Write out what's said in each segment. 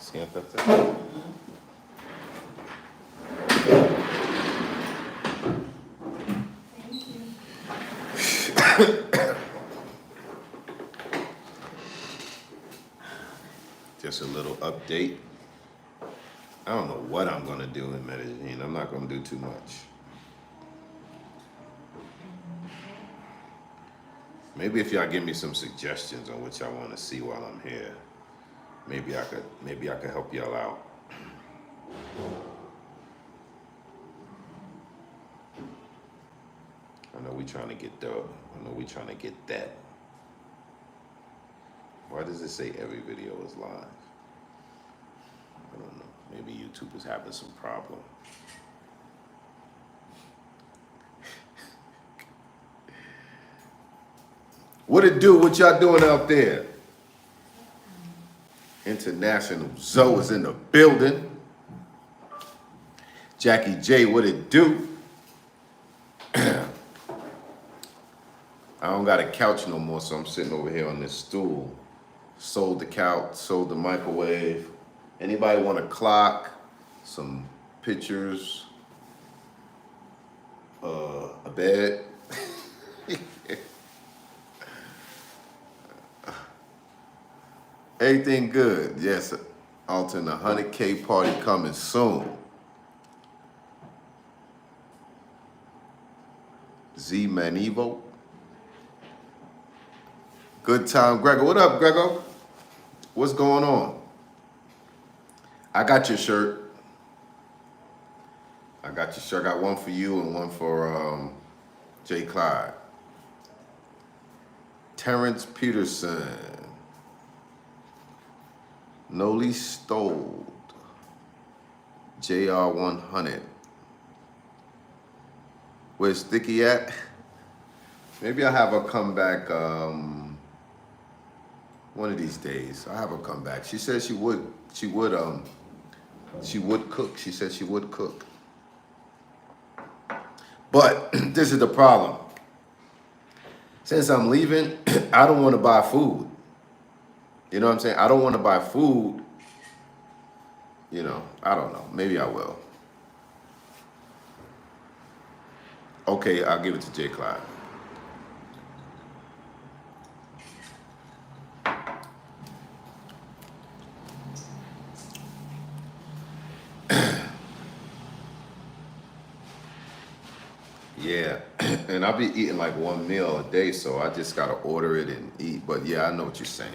Siéntate. Just a little update. I don't know what I'm gonna do in Medellin. I'm not gonna do too much. Maybe if y'all give me some suggestions on what y'all want to see while I'm here, maybe I could help y'all out. I know we trying to get that. Why does it say every video is live? I don't know. Maybe YouTube is having some problem. What it do? What y'all doing out there? International Zoe is in the building. Jackie J, what it do? I don't got a couch no more, so I'm sitting over here on this stool. Sold the couch, sold the microwave. Anybody want a clock, some pictures, a bed? Everything good. Yes, Alton, the 100K party coming soon. Z Manivo. Good time, Gregor. What up, Gregor? What's going on? I got your shirt. I got one for you and one for J. Clyde. Terrence Peterson. Noli Stold. JR100. Where's Sticky at? Maybe I'll have her come back one of these days. I'll have her come back. She said she would cook. She said she would cook. But this is the problem. Since I'm leaving, I don't want to buy food. You know what I'm saying? I don't want to buy food. You know, I don't know. Maybe I will. Okay, I'll give it to J. Clyde. Yeah, and I'll be eating like one meal a day, so I just gotta order it and eat. But yeah, I know what you're saying.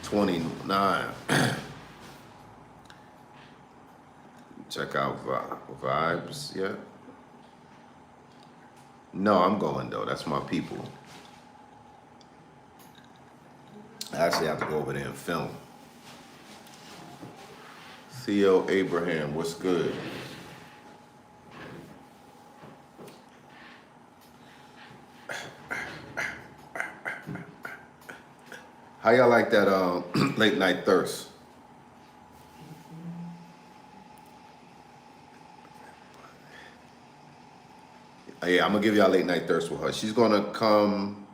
29. Check out Vibes, yeah. No, I'm going though. That's my people. I actually have to go over there and film. Theo Abraham, what's good? How y'all like that late night thirst? Yeah, I'm gonna give y'all late night thirst with her. She's gonna come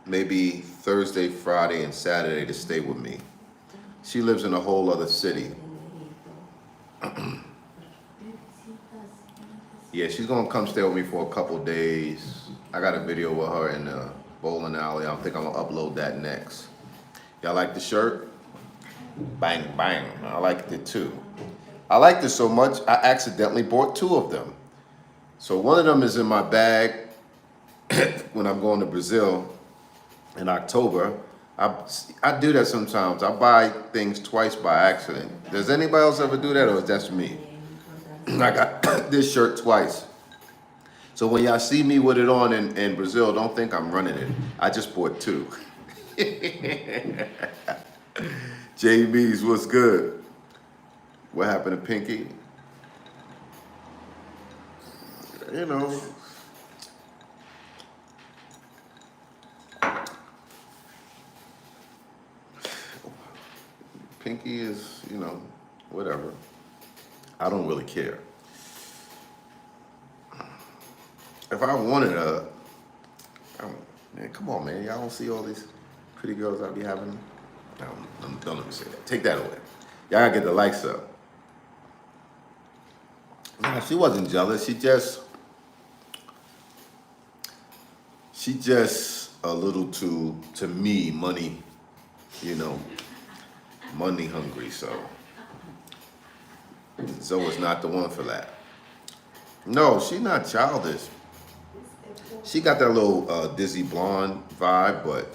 maybe Thursday, Friday, and Saturday to stay with me. She lives in a whole other city. Yeah, she's gonna come stay with me for a couple days. I got a video with her in the bowling alley. I think I'm gonna upload that next. Y'all like the shirt? Bang, bang. I liked it too. I liked it so much, I accidentally bought two of them. So one of them is in my bag when I'm going to Brazil in October. I do that sometimes. I buy things twice by accident. Does anybody else ever do that, or is that just me? I got this shirt twice. So when y'all see me with it on in Brazil, don't think I'm running it. I just bought two. JB's, what's good? What happened to Pinky? You know. Pinky is, you know, whatever. I don't really care. If I wanted man, come on, man. Y'all don't see all these pretty girls I be having Don't let me say that. Take that away. Y'all gotta get the likes up. Nah, she wasn't jealous. She just a little too, to me, money, money hungry. So Zoe's not the one for that. No, she's not childish. She got that little Dizzy Blonde vibe, but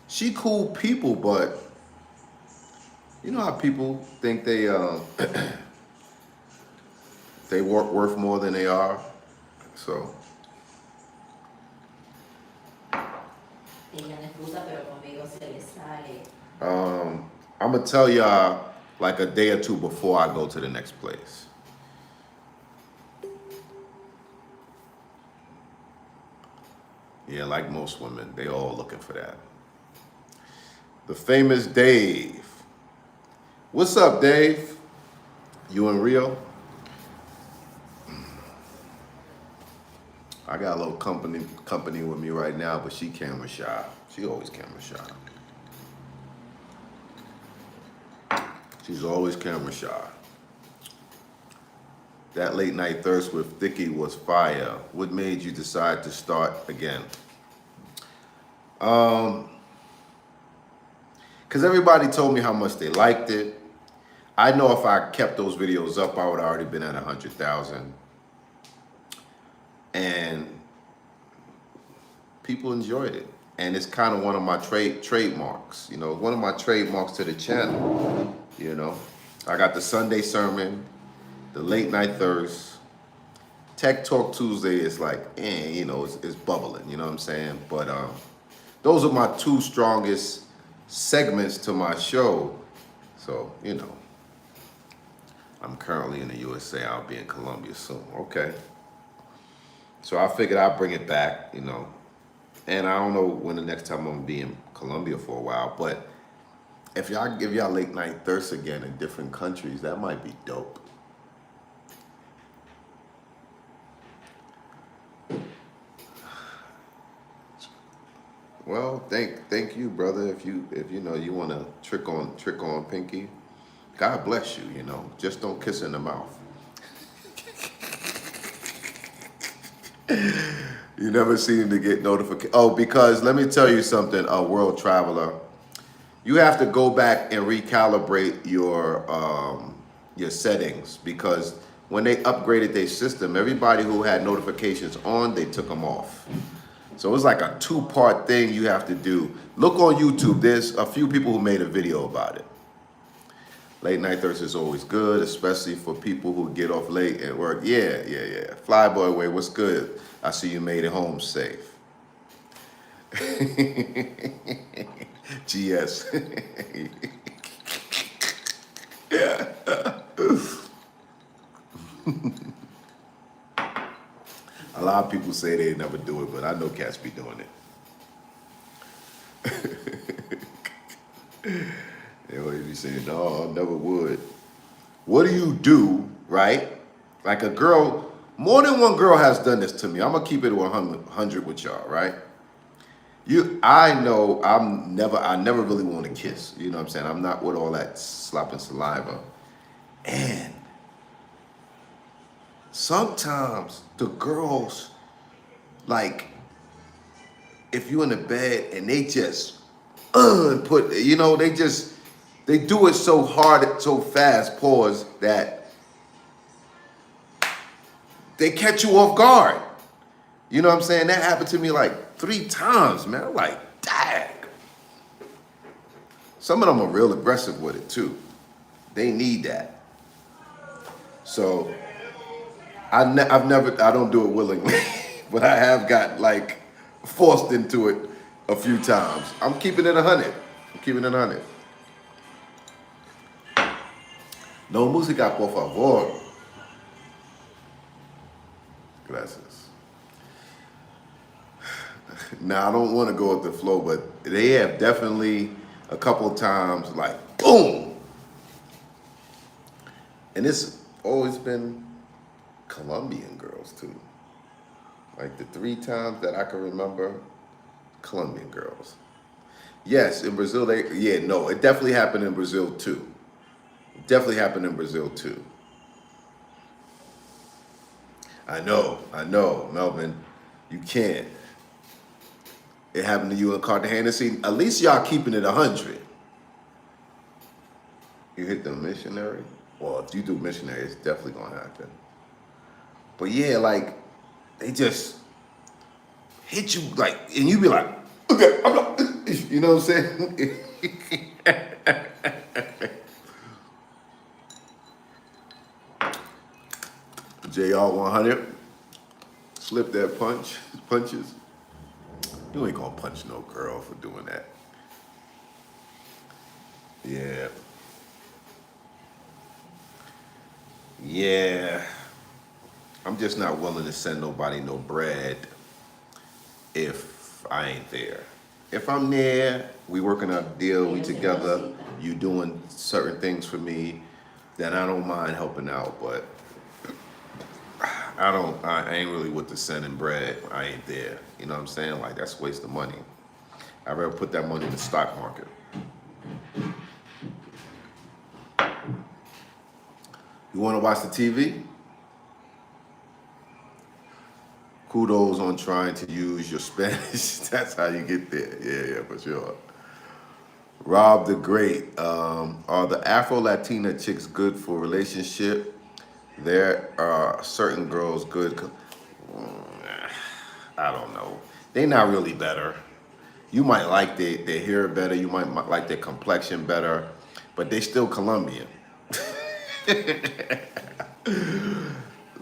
she cool people, but you know how people think they they worth more than they are. So I'm gonna tell y'all like a day or two before I go to the next place. Yeah, like most women, they all looking for that. The famous Dave. What's up, Dave? You in Rio? I got a little company with me right now, but she camera shy. She always camera shy. She's always camera shy. That late night thirst with Thicky was fire. What made you decide to start again? Because everybody told me how much they liked it. I know if I kept those videos up, I would have already been at 100,000. And people enjoyed it. And it's kind of one of my trademarks, one of my trademarks to the channel, I got the Sunday sermon, the late night thirst. Tech Talk Tuesday is like, it's bubbling, you know what I'm saying? But those are my two strongest segments to my show. So, I'm currently in the USA. I'll be in Colombia soon. Okay. So I figured I'd bring it back, And I don't know when the next time I'm gonna be in Colombia for a while, but if y'all give y'all late night thirst again in different countries, that might be dope. Well, thank you, brother. If you want to trick on Pinky, God bless you. Just don't kiss in the mouth. You never seem to get notification. Oh, because let me tell you something, a world traveler. You have to go back and recalibrate your settings, because when they upgraded their system, everybody who had notifications on, they took them off. So it's like a two-part thing you have to do. Look on YouTube. There's a few people who made a video about it. Late night thirst is always good, especially for people who get off late at work. Yeah. Flyboy Way, what's good? I see you made it home safe. GS. A lot of people say they never do it, but I know cats be doing it. They always be saying, no, I never would. What do you do, right? Like a girl, more than one girl has done this to me. I'm gonna keep it 100 with y'all, right? I know I never really want to kiss. You know what I'm saying? I'm not with all that slopping saliva. And sometimes the girls, like, if you in the bed and they just they do it so hard, so fast, pause, that they catch you off guard. You know what I'm saying? That happened to me like 3 times, man. I'm like, dang. Some of them are real aggressive with it too. They need that. So I don't do it willingly, but I have got like forced into it a few times. I'm keeping it 100. I'm keeping it 100. No música, por favor. Gracias. Now, I don't want to go with the flow, but they have definitely a couple times like, boom. And it's always been Colombian girls too. Like the 3 times that I can remember, Colombian girls. Yes, in Brazil, no, it definitely happened in Brazil too. Definitely happened in Brazil too. I know, Melvin. You can't. It happened to you in Cartagena. See, at least y'all keeping it 100. You hit the missionary? Well, if you do missionary, it's definitely gonna happen. But yeah, like, they just hit you like, and you be like, okay, I'm not, you know what I'm saying? JR 100, slip that punches. You ain't gonna punch no girl for doing that. Yeah. Yeah. I'm just not willing to send nobody no bread if I ain't there. If I'm there, we working out a deal, we together, you doing certain things for me, then I don't mind helping out, but I ain't really with the sending bread. I ain't there. You know what I'm saying? Like, that's a waste of money. I'd rather put that money in the stock market. You want to watch the TV? Kudos on trying to use your Spanish. That's how you get there. Yeah, for sure. Rob the Great. Are the Afro-Latina chicks good for relationship? There are certain girls good. I don't know. They're not really better. You might like their hair better. You might like their complexion better. But they still Colombian.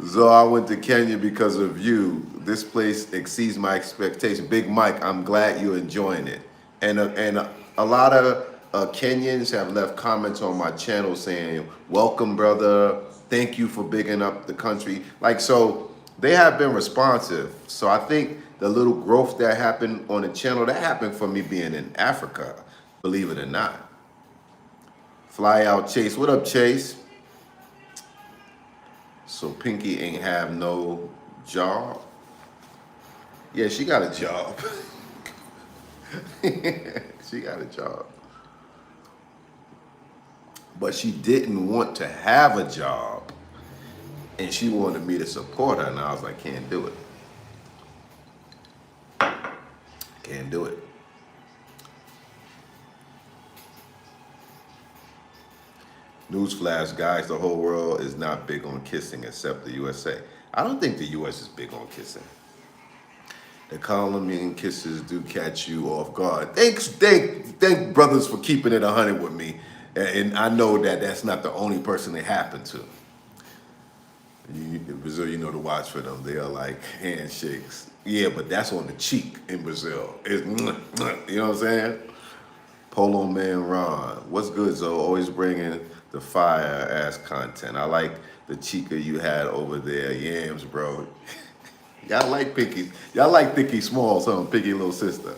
So I went to Kenya because of you. This place exceeds my expectation. Big Mike, I'm glad you're enjoying it. And a lot of Kenyans have left comments on my channel saying, welcome, brother. Thank you for bigging up the country. Like, so they have been responsive. So I think the little growth that happened on the channel, that happened for me being in Africa, believe it or not. Fly out Chase. What up, Chase? So Pinky ain't have no job? Yeah, she got a job. She got a job. But she didn't want to have a job. And she wanted me to support her, and I was like, can't do it. Can't do it. Newsflash, guys, the whole world is not big on kissing except the USA. I don't think the US is big on kissing. The Colombian kisses do catch you off guard. Thank brothers for keeping it 100 with me. And I know that that's not the only person it happened to. In Brazil, you know to watch for them. They are like handshakes. Yeah, but that's on the cheek in Brazil. It's, you know what I'm saying? Polo Man Ron. What's good, Zoe? Always bringing the fire-ass content. I like the chica you had over there. Yams, bro. Y'all like Pinky. Y'all like Thicky Small, some Pinky little sister.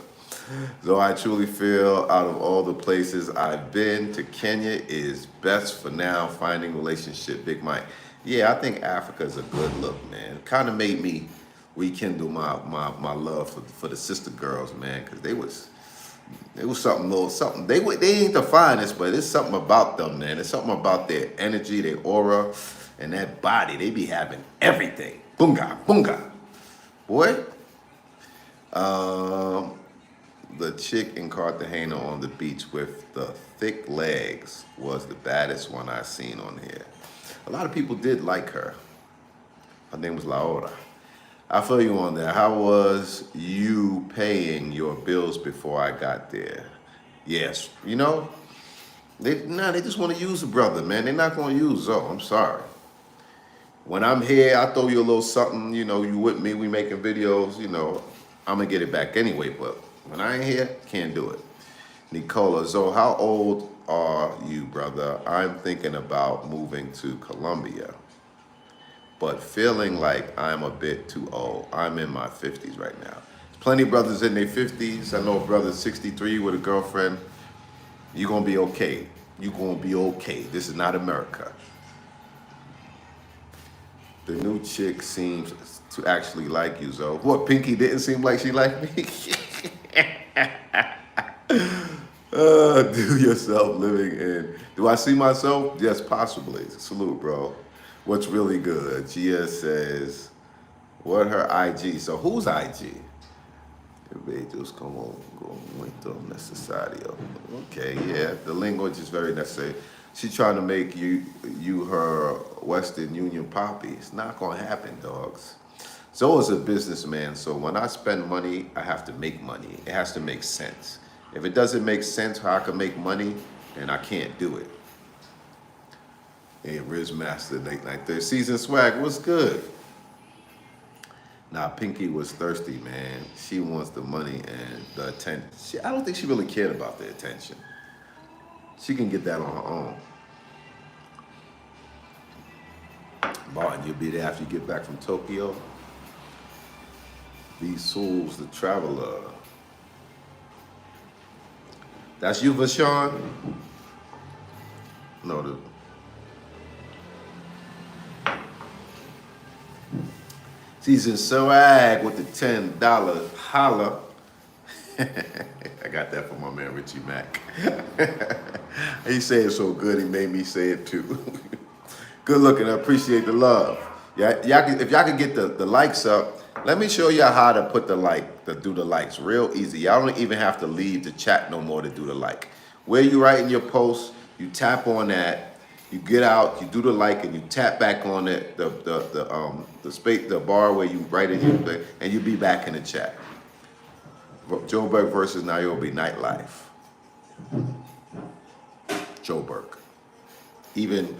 So I truly feel out of all the places I've been to, Kenya is best for now finding relationship. Big Mike. Yeah, I think Africa is a good look, man. It kind of made me rekindle my love for the sister girls, man, because they was something, little something. They ain't the finest, but it's something about them, man. It's something about their energy, their aura, and that body. They be having everything. Boonga, boonga. Boy. The chick in Cartagena on the beach with the thick legs was the baddest one I seen on here. A lot of people did like her. Her name was Laura. I feel you on that. How was you paying your bills before I got there? Yes, you know, they just want to use a brother, man. They're not going to use Zoe. I'm sorry. When I'm here, I throw you a little something, you know, you with me, we making videos, you know, I'm going to get it back anyway, but when I ain't here, can't do it. Nicola, Zoe, how old are you, brother? I'm thinking about moving to Colombia, but feeling like I'm a bit too old. I'm in my 50s right now. Plenty of brothers in their 50s. I know a brother 63 with a girlfriend. You're going to be okay. You're going to be okay. This is not America. The new chick seems to actually like you, Zoe. What, Pinky didn't seem like she liked me? Do yourself living in. Do I see myself? Yes, possibly. Salute, bro. What's really good? Gia says, what her IG? So who's IG? Ellos como muito necesario. Okay, yeah, the language is very necessary. She's trying to make you her Western Union poppy. It's not gonna happen, dogs. Zoe's a businessman, so when I spend money, I have to make money. It has to make sense. If it doesn't make sense how I can make money, then I can't do it. Hey, Riz Master, Night Third Season Swag, what's good? Nah, Pinky was thirsty, man. She wants the money and the attention. I don't think she really cared about the attention. She can get that on her own. Martin, you'll be there after you get back from Tokyo. These souls, the traveler. That's you, Vashawn? No, the... Season Swag with the $10 holla. I got that from my man Richie Mack. He said it so good, he made me say it too. Good looking, I appreciate the love. Yeah, if y'all can get the likes up, let me show y'all how to put do the likes real easy. Y'all don't even have to leave the chat no more to do the like. Where you writing your post, you tap on that. You get out, you do the like, and you tap back on it, the bar where you write it, and you be back in the chat. Joburg versus Nairobi, nightlife. Joburg. Even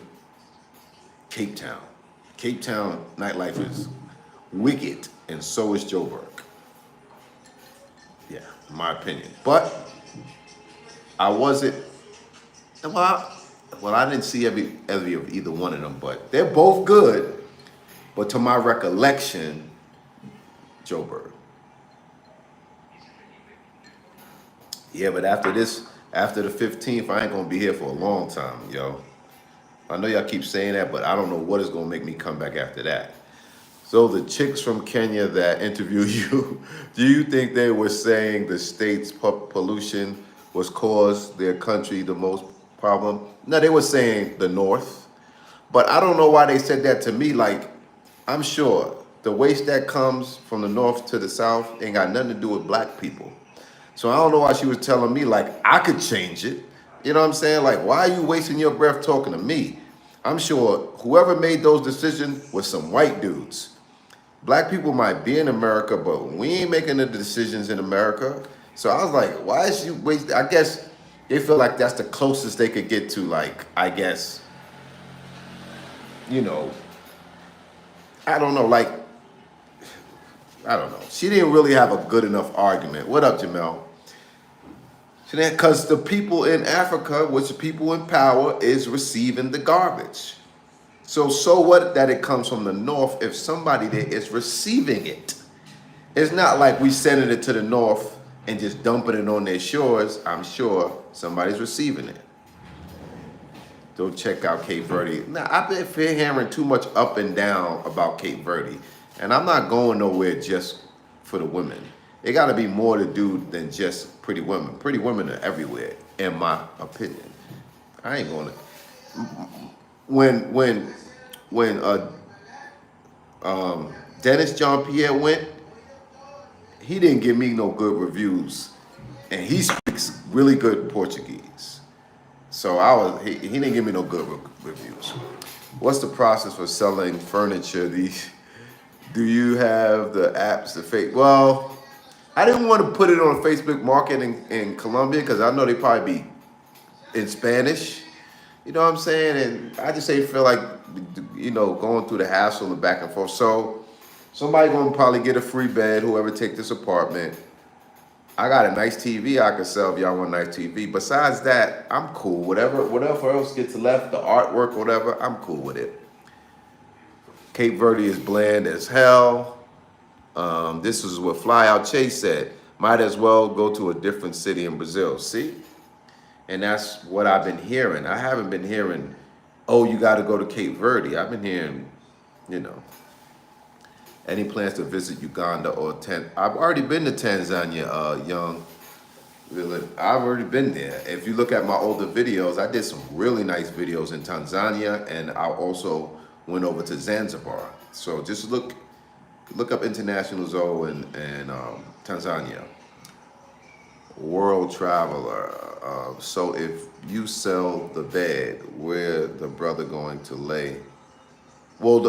Cape Town. Cape Town nightlife is wicked, and so is Joburg. Yeah, in my opinion. But I wasn't, well, I didn't see every of either one of them, but they're both good. But to my recollection, Joburg. Yeah, but after the 15th, I ain't gonna be here for a long time, yo. I know y'all keep saying that, but I don't know what is gonna make me come back after that. So the chicks from Kenya that interviewed you, do you think they were saying the state's pollution was caused their country the most problem? No, they were saying the North. But I don't know why they said that to me. Like, I'm sure the waste that comes from the North to the South ain't got nothing to do with black people. So I don't know why she was telling me, like, I could change it. You know what I'm saying? Like, why are you wasting your breath talking to me? I'm sure whoever made those decisions was some white dudes. Black people might be in America, but we ain't making the decisions in America. So I was like, why is she wasting? I guess they feel like that's the closest they could get to, like, I guess, you know, I don't know, like, I don't know. She didn't really have a good enough argument. What up, Jamel? Because the people in Africa, which the people in power, is receiving the garbage. So what that it comes from the North if somebody there is receiving it? It's not like we sending it to the North and just dumping it on their shores. I'm sure somebody's receiving it. Go check out Cape Verde. Now, I've been hearing too much up and down about Cape Verde. And I'm not going nowhere just for the women. It got to be more to do than just pretty women. Pretty women are everywhere, in my opinion. I ain't going to. When Dennis Jean-Pierre went, he didn't give me no good reviews, and he speaks really good Portuguese. So he didn't give me no good reviews. What's the process for selling furniture? Do you have the apps to fake? Well, I didn't want to put it on Facebook Market in Colombia because I know they probably be in Spanish. You know what I'm saying? And I just ain't feel like, you know, going through the hassle and back and forth. So somebody gonna probably get a free bed, whoever take this apartment. I got a nice TV I can sell if y'all want a nice TV. Besides that, I'm cool. Whatever else gets left, the artwork, whatever, I'm cool with it. Cape Verde is bland as hell. This is what Flyout Chase said. Might as well go to a different city in Brazil. See? And that's what I've been hearing. I haven't been hearing, oh, you got to go to Cape Verde. I've been hearing, you know, any plans to visit Uganda or I've already been to Tanzania, Young. I've already been there. If you look at my older videos, I did some really nice videos in Tanzania, and I also went over to Zanzibar. So just look up International Zoe and Tanzania. World traveler. So if you sell the bed, where the brother going to lay? Well,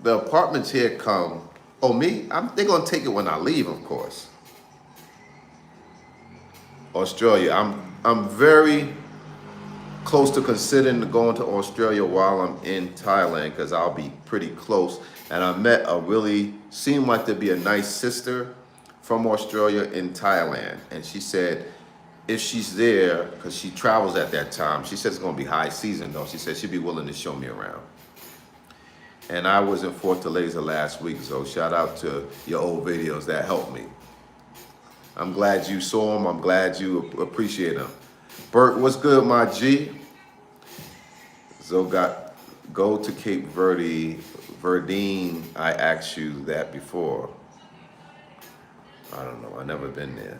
the apartments here come. Oh, me? They're gonna take it when I leave, of course. Australia. I'm very close to considering going to Australia while I'm in Thailand because I'll be pretty close. And I met seemed like to be a nice sister from Australia in Thailand. And she said if she's there, because she travels at that time, she said it's going to be high season though. She said she'd be willing to show me around. And I was in Fortaleza last week, so shout out to your old videos that helped me. I'm glad you saw them. I'm glad you appreciate them. Bert, what's good, my G? Go to Cape Verde. Verdine, I asked you that before. I don't know. I've never been there.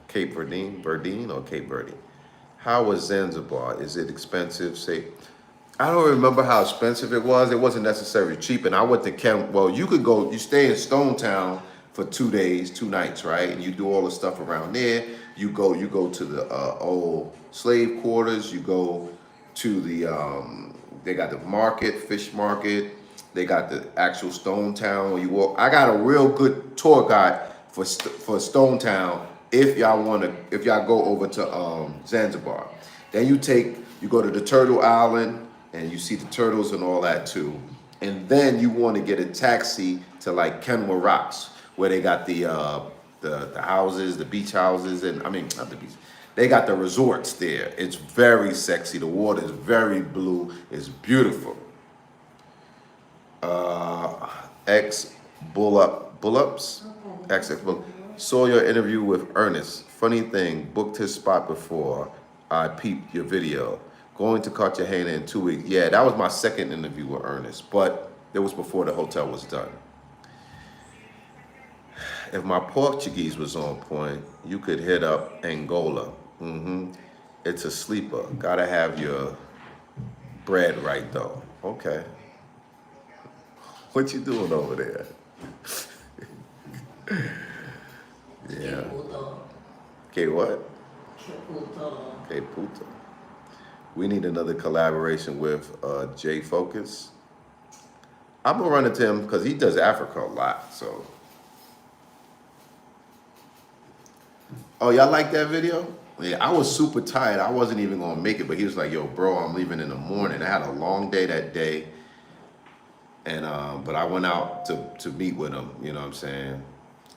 Cape Verdine or Cape Verde? How was Zanzibar? Is it expensive? I don't remember how expensive it was. It wasn't necessarily cheap. And I went to well, you could go, you stay in Stone Town for 2 days, 2 nights, right? And you do all the stuff around there. You go to the old slave quarters. You go to the, they got the market, fish market. They got the actual Stone Town where you walk. I got a real good tour guide for Stone Town if y'all go over to Zanzibar. Then you go to the Turtle Island and you see the turtles and all that too. And then you want to get a taxi to like Kenwa Rocks, where they got the houses, the beach houses, and I mean not the beach. They got the resorts there. It's very sexy. The water is very blue. It's beautiful. Ex Bullups. Ex Bull. Saw your interview with Ernest. Funny thing, booked his spot before I peeped your video. Going to Cartagena in 2 weeks. Yeah, that was my second interview with Ernest, but it was before the hotel was done. If my Portuguese was on point, you could hit up Angola. It's a sleeper. Gotta have your bread right though. Okay. What you doing over there? Yeah. Okay, what? Okay, puto. We need another collaboration with J Focus. I'm gonna run into him because he does Africa a lot, so. Oh, y'all like that video? Yeah, I was super tired. I wasn't even gonna make it, but he was like, yo, bro, I'm leaving in the morning. I had a long day that day. And but I went out to meet with him, you know what I'm saying?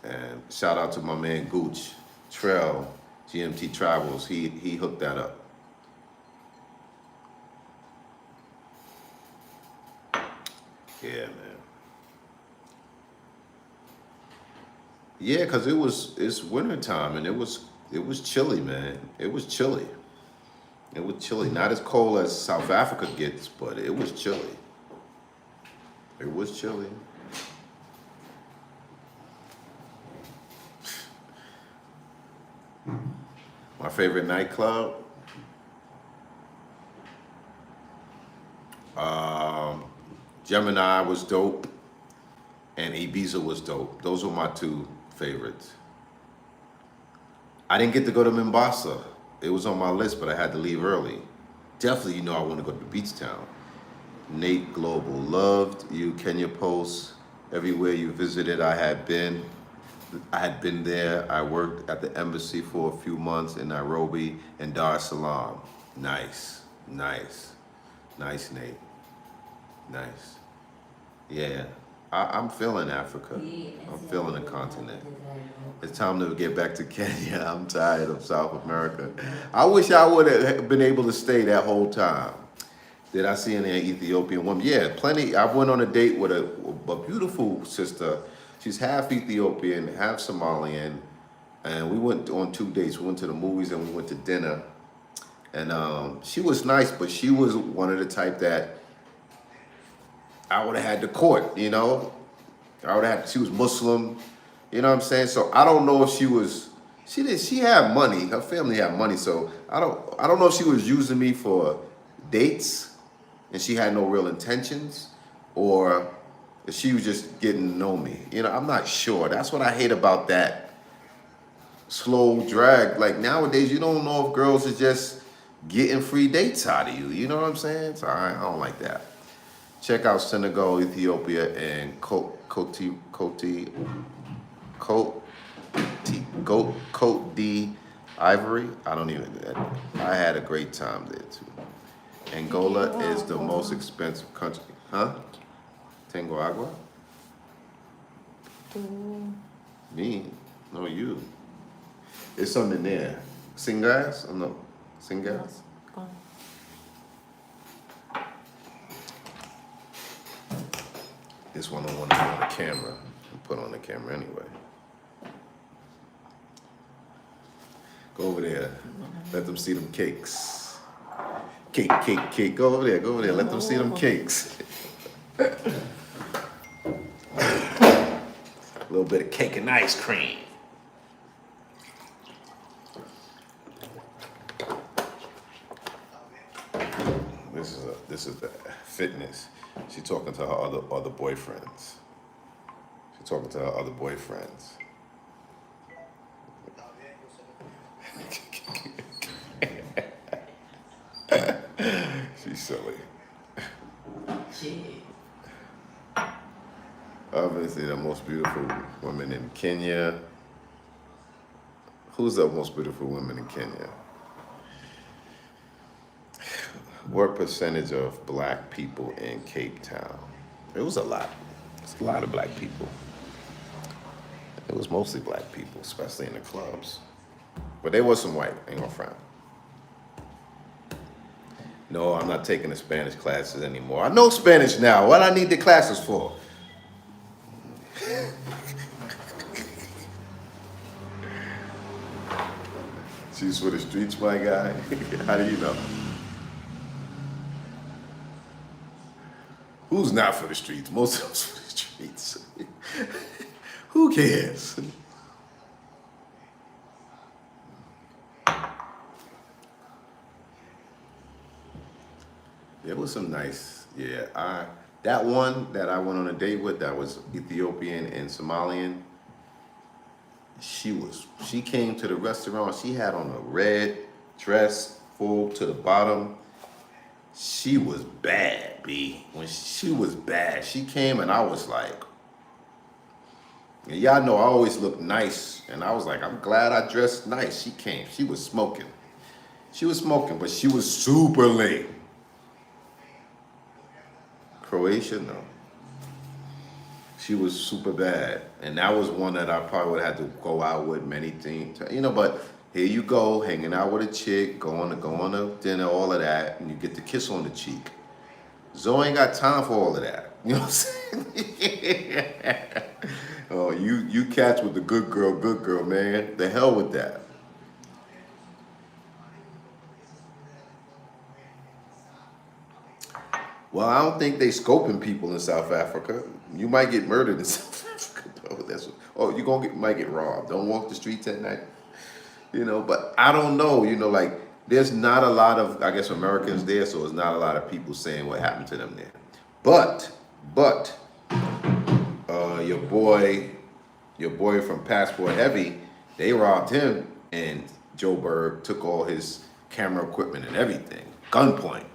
And shout out to my man Gooch Trail, GMT Travels. He hooked that up. Yeah, man. Yeah, cause it's winter time and it was chilly, man. It was chilly. It was chilly. Not as cold as South Africa gets, but it was chilly. It was chilly. My favorite nightclub? Gemini was dope, and Ibiza was dope. Those were my 2 favorites. I didn't get to go to Mombasa. It was on my list, but I had to leave early. Definitely, I want to go to Beach Town. Nate Global, loved you Kenya posts. Everywhere you visited, I had been there. I worked at the embassy for a few months in Nairobi and Dar es Salaam. Nice, Nate. Nice. Yeah, I'm feeling Africa. I'm feeling the continent. It's time to get back to Kenya. I'm tired of South America. I wish I would have been able to stay that whole time. Did I see any Ethiopian woman? Yeah, plenty. I went on a date with a beautiful sister. She's half Ethiopian, half Somalian. And we went on 2 dates. We went to the movies and we went to dinner. And she was nice, but she was one of the type that I would have had to court, she was Muslim, you know what I'm saying? So I don't know if she was She did. She had money. Her family had money, so I don't know if she was using me for dates, and she had no real intentions, or if she was just getting to know me. You know, I'm not sure. That's what I hate about that slow drag. Like nowadays, you don't know if girls are just getting free dates out of you. You know what I'm saying? So I don't like that. Check out Senegal, Ethiopia, and Cote d'Ivory. I don't even. I had a great time there too. Angola is the most expensive country, huh? Tengo agua? Me? No, you. There's something there. Singas? Oh, no. Singas? This one I want to put on the camera. Put on the camera anyway. Go over there. Let them see them cakes. Cake, cake, cake. Go over there. Go over there. Let them see them cakes. A little bit of cake and ice cream. This is the fitness. She's talking to her other boyfriends. She's talking to her other boyfriends. She's silly. Obviously, the most beautiful woman in Kenya. Who's the most beautiful woman in Kenya? What percentage of black people in Cape Town? It was a lot. It's a lot of black people. It was mostly black people, especially in the clubs. But there was some white, ain't gonna front. No, I'm not taking the Spanish classes anymore. I know Spanish now. What I need the classes for? She's for the streets, my guy. How do you know? Who's not for the streets? Most of us for the streets. Who cares? There was some nice, that one that I went on a date with that was Ethiopian and Somalian. She came to the restaurant, she had on a red dress, full to the bottom. She was bad, B. When she was bad, she came and I was like, and y'all know I always look nice. And I was like, I'm glad I dressed nice. She came, she was smoking. She was smoking, but she was super late. Croatia, no. She was super bad. And that was one that I probably would have had to go out with many things. You know, but here you go, hanging out with a chick, going to dinner, all of that, and you get the kiss on the cheek. Zoe ain't got time for all of that. You know what I'm saying? Oh, you catch with the good girl, man. The hell with that. Well, I don't think they scoping people in South Africa. You might get murdered in South Africa, though. You might get robbed. Don't walk the streets at night. You know, but I don't know. You know, like there's not a lot of, I guess, Americans there, so there's not a lot of people saying what happened to them there. But your boy from Passport Heavy, they robbed him, and Joe Berg took all his camera equipment and everything, gunpoint.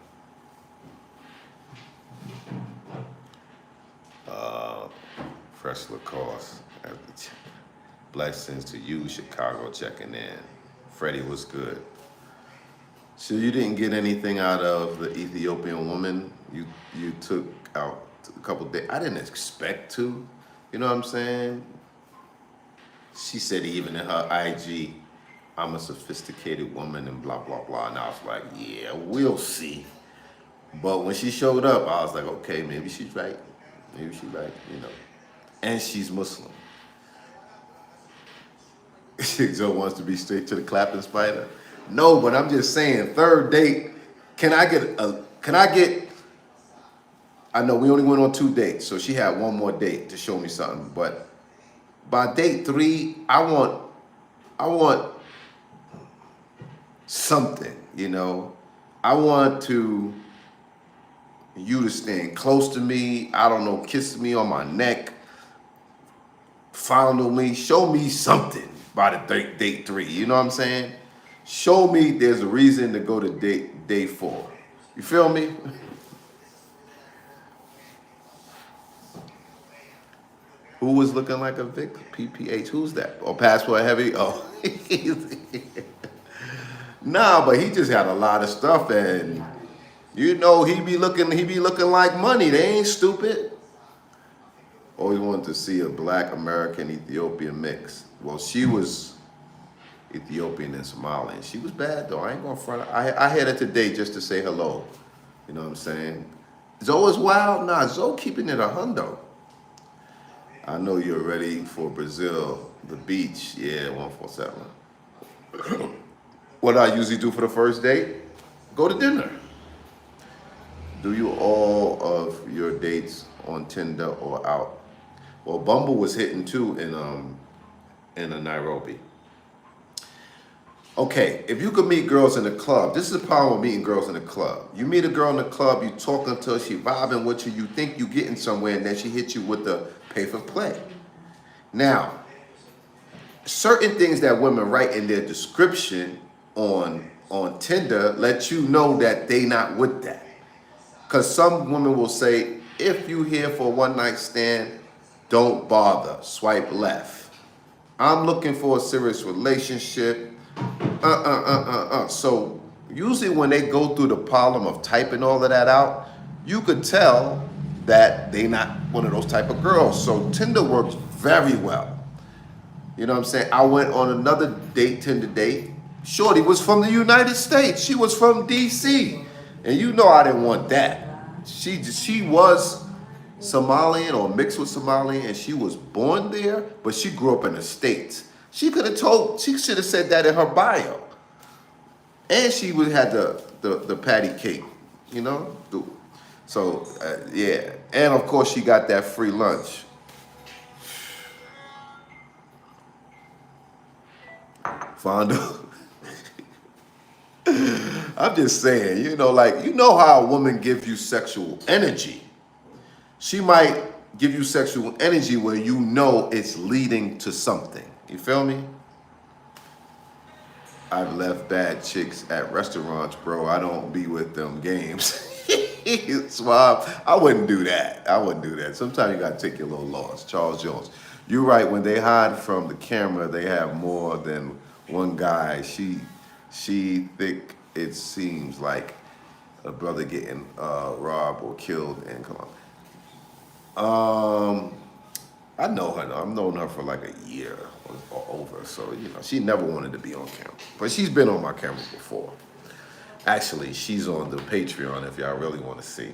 Fresh Lacoste. Blessings to you, Chicago, checking in. Freddie was good. So you didn't get anything out of the Ethiopian woman you took out a couple days? I didn't expect to. You know what I'm saying? She said even in her IG, I'm a sophisticated woman and blah, blah, blah. And I was like, yeah, we'll see. But when she showed up, I was like, okay, maybe she's right. Maybe she's right, you know. And she's Muslim. Joe wants to be straight to the clapping spider. No, but I'm just saying, third date, I know we only went on 2 dates, so she had one more date to show me something. But by date 3, I want I want something, you know. I want you to stand close to me. I don't know, kiss me on my neck, fondle me, show me something by the date 3. You know what I'm saying? Show me there's a reason to go to day 4. You feel me? Who was looking like a Vic? PPH, who's that? Oh, Passport Heavy? Oh. Nah, but he just had a lot of stuff, and you know he be looking like money. They ain't stupid. Always wanted to see a Black American Ethiopian mix. Well, she was Ethiopian and Somali. She was bad though. I ain't gonna front. I had her today just to say hello. You know what I'm saying? Zoe is wild. Nah, Zoe keeping it 100. I know you're ready for Brazil, the beach. Yeah, 147. What I usually do for the first date? Go to dinner. Do you all of your dates on Tinder or out? Well, Bumble was hitting too in Nairobi. Okay, if you could meet girls in the club, this is the problem with meeting girls in the club. You meet a girl in the club, you talking to her, she vibing with you, you think you getting somewhere, and then she hits you with the pay for play. Now, certain things that women write in their description on Tinder let you know that they not with that. Because some women will say, if you here for a one night stand, don't bother, swipe left. I'm looking for a serious relationship. So usually when they go through the problem of typing all of that out, you could tell that they not one of those type of girls. So Tinder works very well. You know what I'm saying? I went on another Tinder date. Shorty was from the United States. She was from DC. And you know I didn't want that. She was Somalian or mixed with Somalian, and she was born there, but she grew up in the States. She should have said that in her bio. And she would had the patty cake, you know? So, yeah. And of course, she got that free lunch. Fondo. I'm just saying, you know how a woman gives you sexual energy. She might give you sexual energy where you know it's leading to something. You feel me? I've left bad chicks at restaurants, bro. I don't be with them games. Swab, I wouldn't do that. Sometimes you gotta take your little loss. Charles Jones. You're right, when they hide from the camera, they have more than one guy. She think it seems like a brother getting robbed or killed in Colombia. I know her. I've known her for like a year or over. So, you know, she never wanted to be on camera. But she's been on my camera before. Actually, she's on the Patreon if y'all really want to see.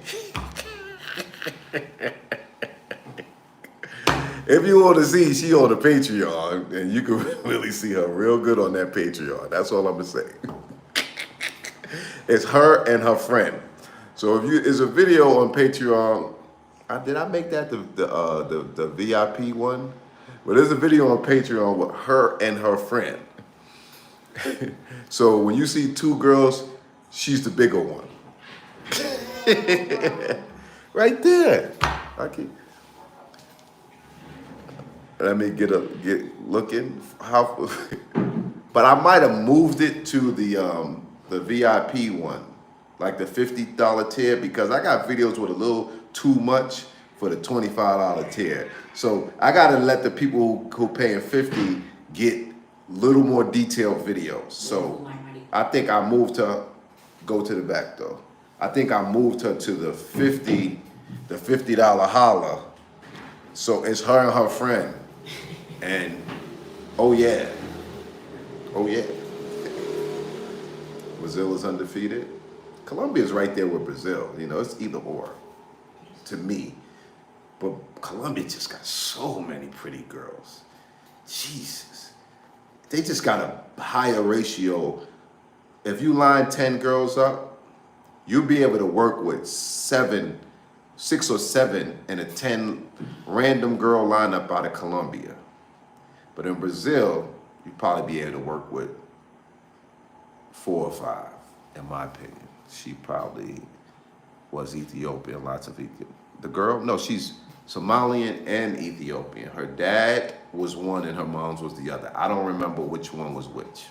If you want to see, she on the Patreon, and you can really see her real good on that Patreon. That's all I'm gonna say. It's her and her friend. So it's a video on Patreon. Did I make that the VIP one? But there's a video on Patreon with her and her friend. So when you see two girls, she's the bigger one. Right there. Let me get looking how. But I might have moved it to the VIP one, like the $50 tier, because I got videos with a little too much for the $25 tier. So I gotta let the people who paying $50 get a little more detailed videos. So I think I moved her. Go to the back though. I think I moved her to the $50 holla. So it's her and her friend. And oh yeah. Brazil is undefeated. Colombia is right there with Brazil. You know, it's either or to me. But Colombia just got so many pretty girls. Jesus. They just got a higher ratio. If you line 10 girls up, you'll be able to work with 6 or 7 in a 10 random girl lineup out of Colombia. But in Brazil, you'd probably be able to work with 4 or 5, in my opinion. She probably was Ethiopian, lots of Ethiopian. The girl, no, she's Somalian and Ethiopian. Her dad was one and her mom's was the other. I don't remember which one was which.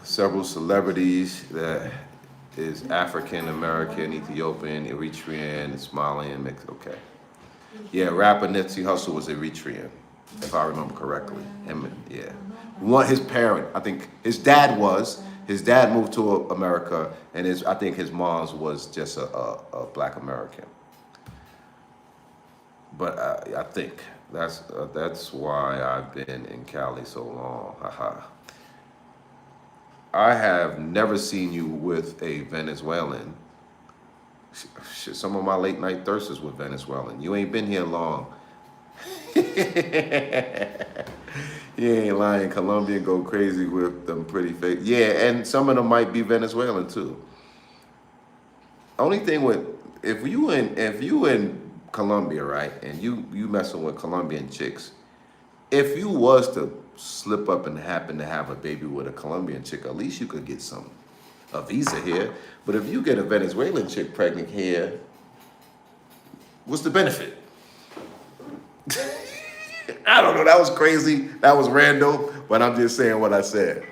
Several celebrities that is African American, Ethiopian, Eritrean, Somalian mix. Okay. Yeah, rapper Nipsey Hussle was Eritrean, if I remember correctly. Yeah. His parent, I think his dad was. His dad moved to America, and I think his mom's was just a black American. But I think that's why I've been in Cali so long. Haha. I have never seen you with a Venezuelan. Some of my late night thirsters were Venezuelan. You ain't been here long. You ain't lying. Colombian go crazy with them pretty face. Yeah, and some of them might be Venezuelan too. Only thing with if you in Colombia, right, and you messing with Colombian chicks, if you was to slip up and happen to have a baby with a Colombian chick, at least you could get a visa here. But if you get a Venezuelan chick pregnant here, what's the benefit? I don't know. That was crazy. That was random. But I'm just saying what I said.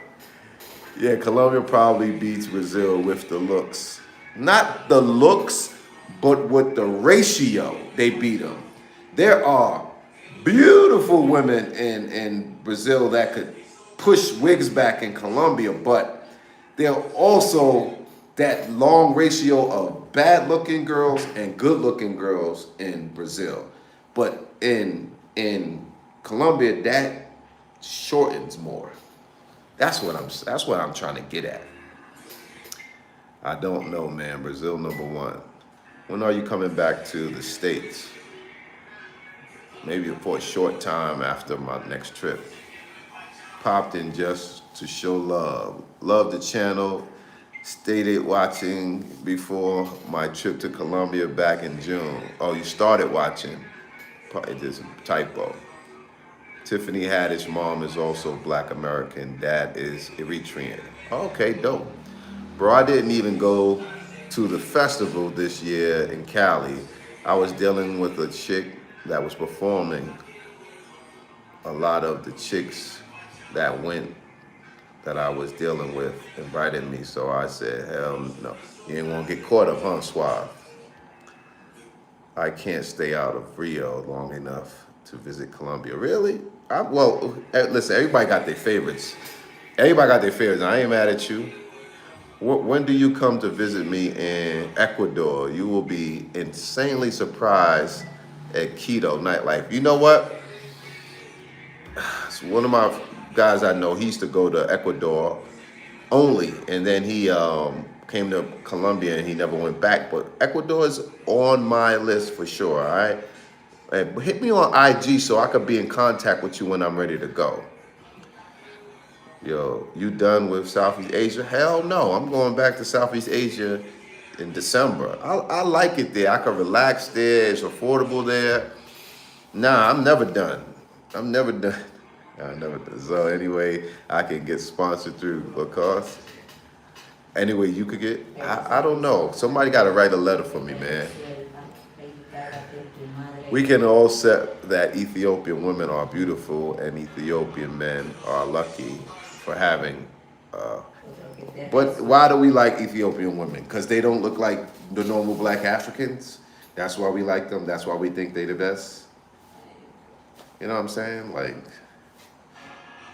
Yeah, Colombia probably beats Brazil with the looks. Not the looks, but with the ratio, they beat them. There are beautiful women in Brazil that could push wigs back in Colombia, but there are also that long ratio of bad-looking girls and good-looking girls in Brazil. But in Colombia, that shortens more. That's what I'm trying to get at. I don't know, man. Brazil #1. When are you coming back to the States? Maybe for a short time after my next trip. Popped in just to show love. Love the channel. Stated watching before my trip to Colombia back in June. Oh, you started watching. Probably just a typo. Tiffany Haddish mom is also Black American. Dad is Eritrean. Okay, dope. Bro, I didn't even go to the festival this year in Cali. I was dealing with a chick that was performing. A lot of the chicks that I was dealing with invited me, so I said, hell no. You ain't gonna get caught up, huh, Suave? I can't stay out of Rio long enough to visit Colombia. Really? Listen, everybody got their favorites. Everybody got their favorites. I ain't mad at you. When do you come to visit me in Ecuador? You will be insanely surprised at Quito nightlife. You know what? It's one of my guys I know, he used to go to Ecuador only, and then he came to Colombia and he never went back. But Ecuador is on my list for sure, all right? Hey, hit me on IG so I could be in contact with you when I'm ready to go. Yo, you done with Southeast Asia? Hell no, I'm going back to Southeast Asia in December. I like it there. I can relax there. It's affordable there. Nah, I'm never done. I'm never done. So anyway, I can get sponsored through because anyway, you could get, I don't know. Somebody got to write a letter for me, man. We can all accept that Ethiopian women are beautiful and Ethiopian men are lucky for having, but why do we like Ethiopian women? Because they don't look like the normal black Africans. That's why we like them. That's why we think they the best. You know what I'm saying? Like,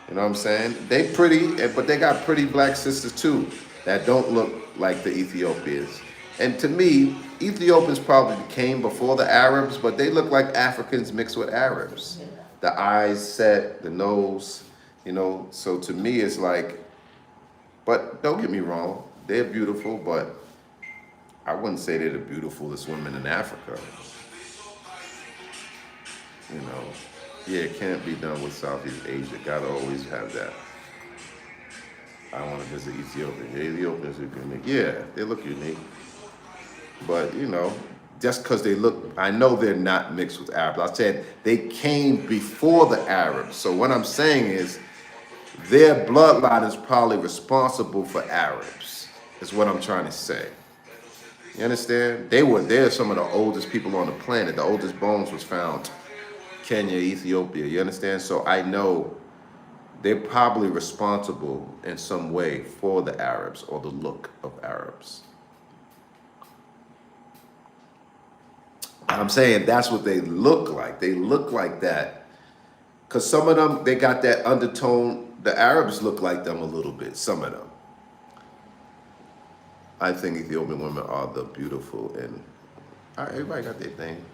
you know what I'm saying? They pretty, but they got pretty black sisters too that don't look like the Ethiopians. And to me, Ethiopians probably came before the Arabs, but they look like Africans mixed with Arabs. The eyes set, the nose, you know. So to me, it's like, but don't get me wrong, they're beautiful, but I wouldn't say they're the beautifulest women in Africa. You know, yeah, it can't be done with Southeast Asia. Gotta always have that. I want to visit Ethiopia. Yeah, Ethiopians are unique. Yeah, they look unique. But, you know, just because they look, I know they're not mixed with Arabs. I said they came before the Arabs. So what I'm saying is their bloodline is probably responsible for Arabs, is what I'm trying to say. You understand? They're some of the oldest people on the planet. The oldest bones was found Kenya, Ethiopia. You understand? So I know they're probably responsible in some way for the Arabs or the look of Arabs. I'm saying that's what they look like. They look like that. Because some of them, they got that undertone. The Arabs look like them a little bit, some of them. I think Ethiopian women are the beautiful, and everybody got their thing.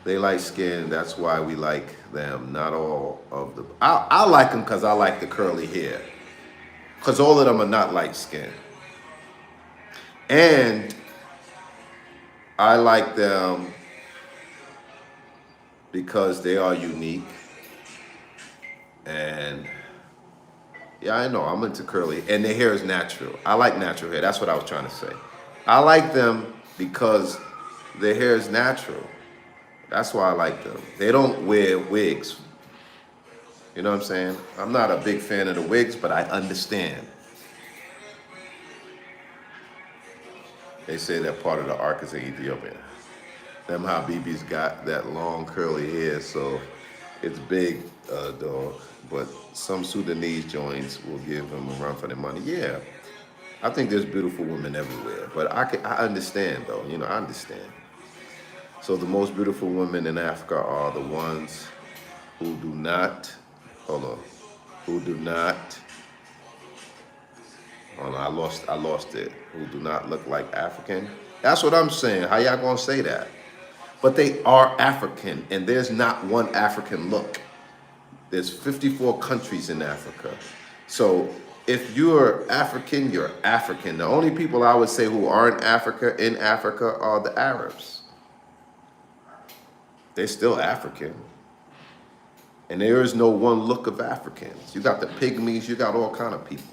They light skin, that's why we like them. Not all of them. I like them because I like the curly hair. Because all of them are not light skin. And I like them because they are unique. And yeah, I know, I'm into curly, and their hair is natural. I like natural hair, that's what I was trying to say. I like them because their hair is natural. That's why I like them. They don't wear wigs. You know what I'm saying? I'm not a big fan of the wigs, but I understand. They say that part of the arc is in Ethiopia. Them Habibis got that long curly hair, so it's big, dog. But some Sudanese joints will give them a run for their money. Yeah, I think there's beautiful women everywhere. But I understand, though. You know, I understand. So the most beautiful women in Africa are the ones who do not, who do not, I lost it, who do not look like African. That's what I'm saying. How y'all gonna say that? But they are African, and there's not one African look. There's 54 countries in Africa. So if you're African, you're African. The only people I would say who aren't in Africa are the Arabs. They're still African. And there is no one look of Africans. You got the pygmies, you got all kind of people.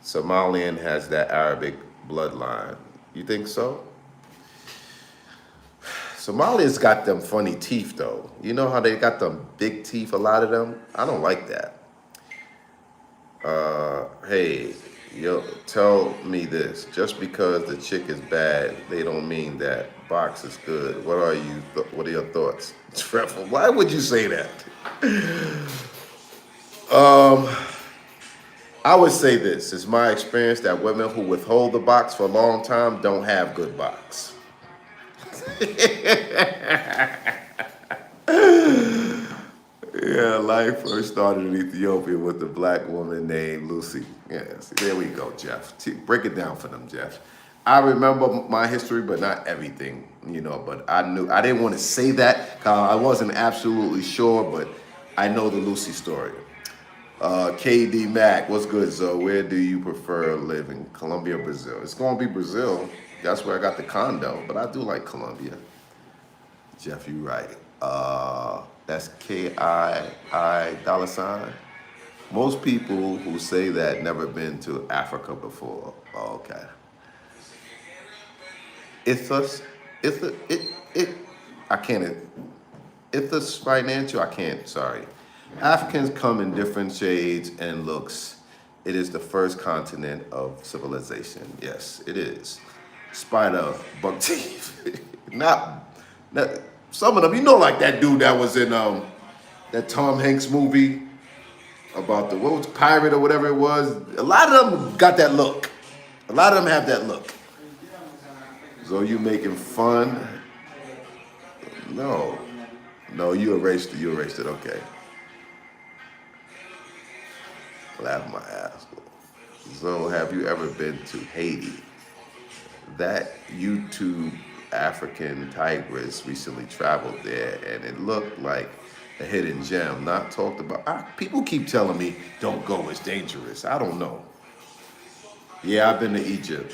Somalian has that Arabic bloodline. You think so? Somalia's got them funny teeth, though. You know how they got them big teeth, a lot of them? I don't like that. Hey, yo, tell me this. Just because the chick is bad, they don't mean that box is good. What are your thoughts? Trevor, why would you say that? I would say this. It's my experience that women who withhold the box for a long time don't have good box. Yeah, life first started in Ethiopia with a black woman named Lucy. Yes, there we go, Jeff. Break it down for them, Jeff. I remember my history, but not everything, you know, but I didn't want to say that. I wasn't absolutely sure, but I know the Lucy story. KD Mac, what's good, Zoe? Where do you prefer living? Colombia or Brazil? It's going to be Brazil. That's where I got the condo, but I do like Colombia. Jeff, you right. That's KII $. Most people who say that never been to Africa before. Oh, okay. Sorry. Africans come in different shades and looks. It is the first continent of civilization. Yes, it is. Spider, buck teeth. not some of them, you know, like that dude that was in that Tom Hanks movie about the pirate or whatever it was. A lot of them got that look. A lot of them have that look. So you making fun? No, you erased it. Okay. Laugh my ass. So have you ever been to Haiti? That YouTube African tigress recently traveled there, and it looked like a hidden gem, not talked about. People keep telling me, don't go, it's dangerous. I don't know. Yeah, I've been to Egypt.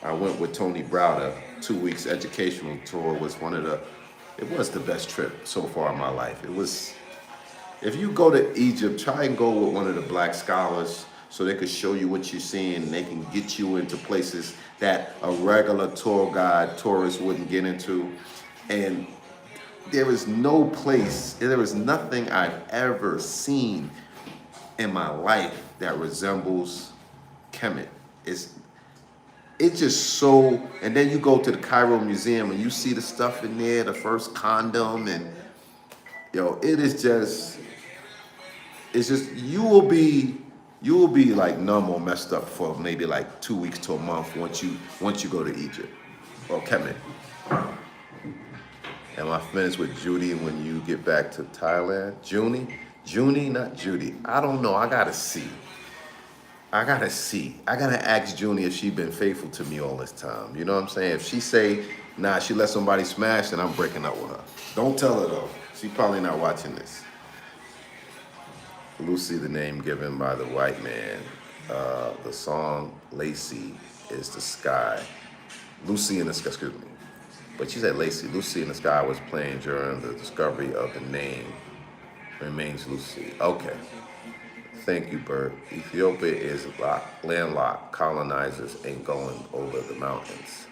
I went with Tony Browder. 2 weeks educational tour was it was the best trip so far in my life. It was, if you go to Egypt, try and go with one of the black scholars so they could show you what you're seeing, and they can get you into places that a regular tour guide, tourist wouldn't get into. And there is no place, there is nothing I've ever seen in my life that resembles Kemet. It's just so, and then you go to the Cairo Museum and you see the stuff in there, the first condom, and it is just, it's just, you will be like numb or messed up for maybe like 2 weeks to a month once you go to Egypt or Kemet. Am I finished with Judy when you get back to Thailand? Junie, not Judy. I don't know. I gotta see. I gotta ask Junie if she been faithful to me all this time. You know what I'm saying? If she say, nah, she let somebody smash, then I'm breaking up with her. Don't tell her though. She probably not watching this. Lucy, the name given by the white man. The song Lacey is the sky. Lucy in the sky, excuse me. But she said Lacey. Lucy in the sky was playing during the discovery of the name. Remains Lucy. Okay. Thank you, Bert. Ethiopia is landlocked. Colonizers ain't going over the mountains.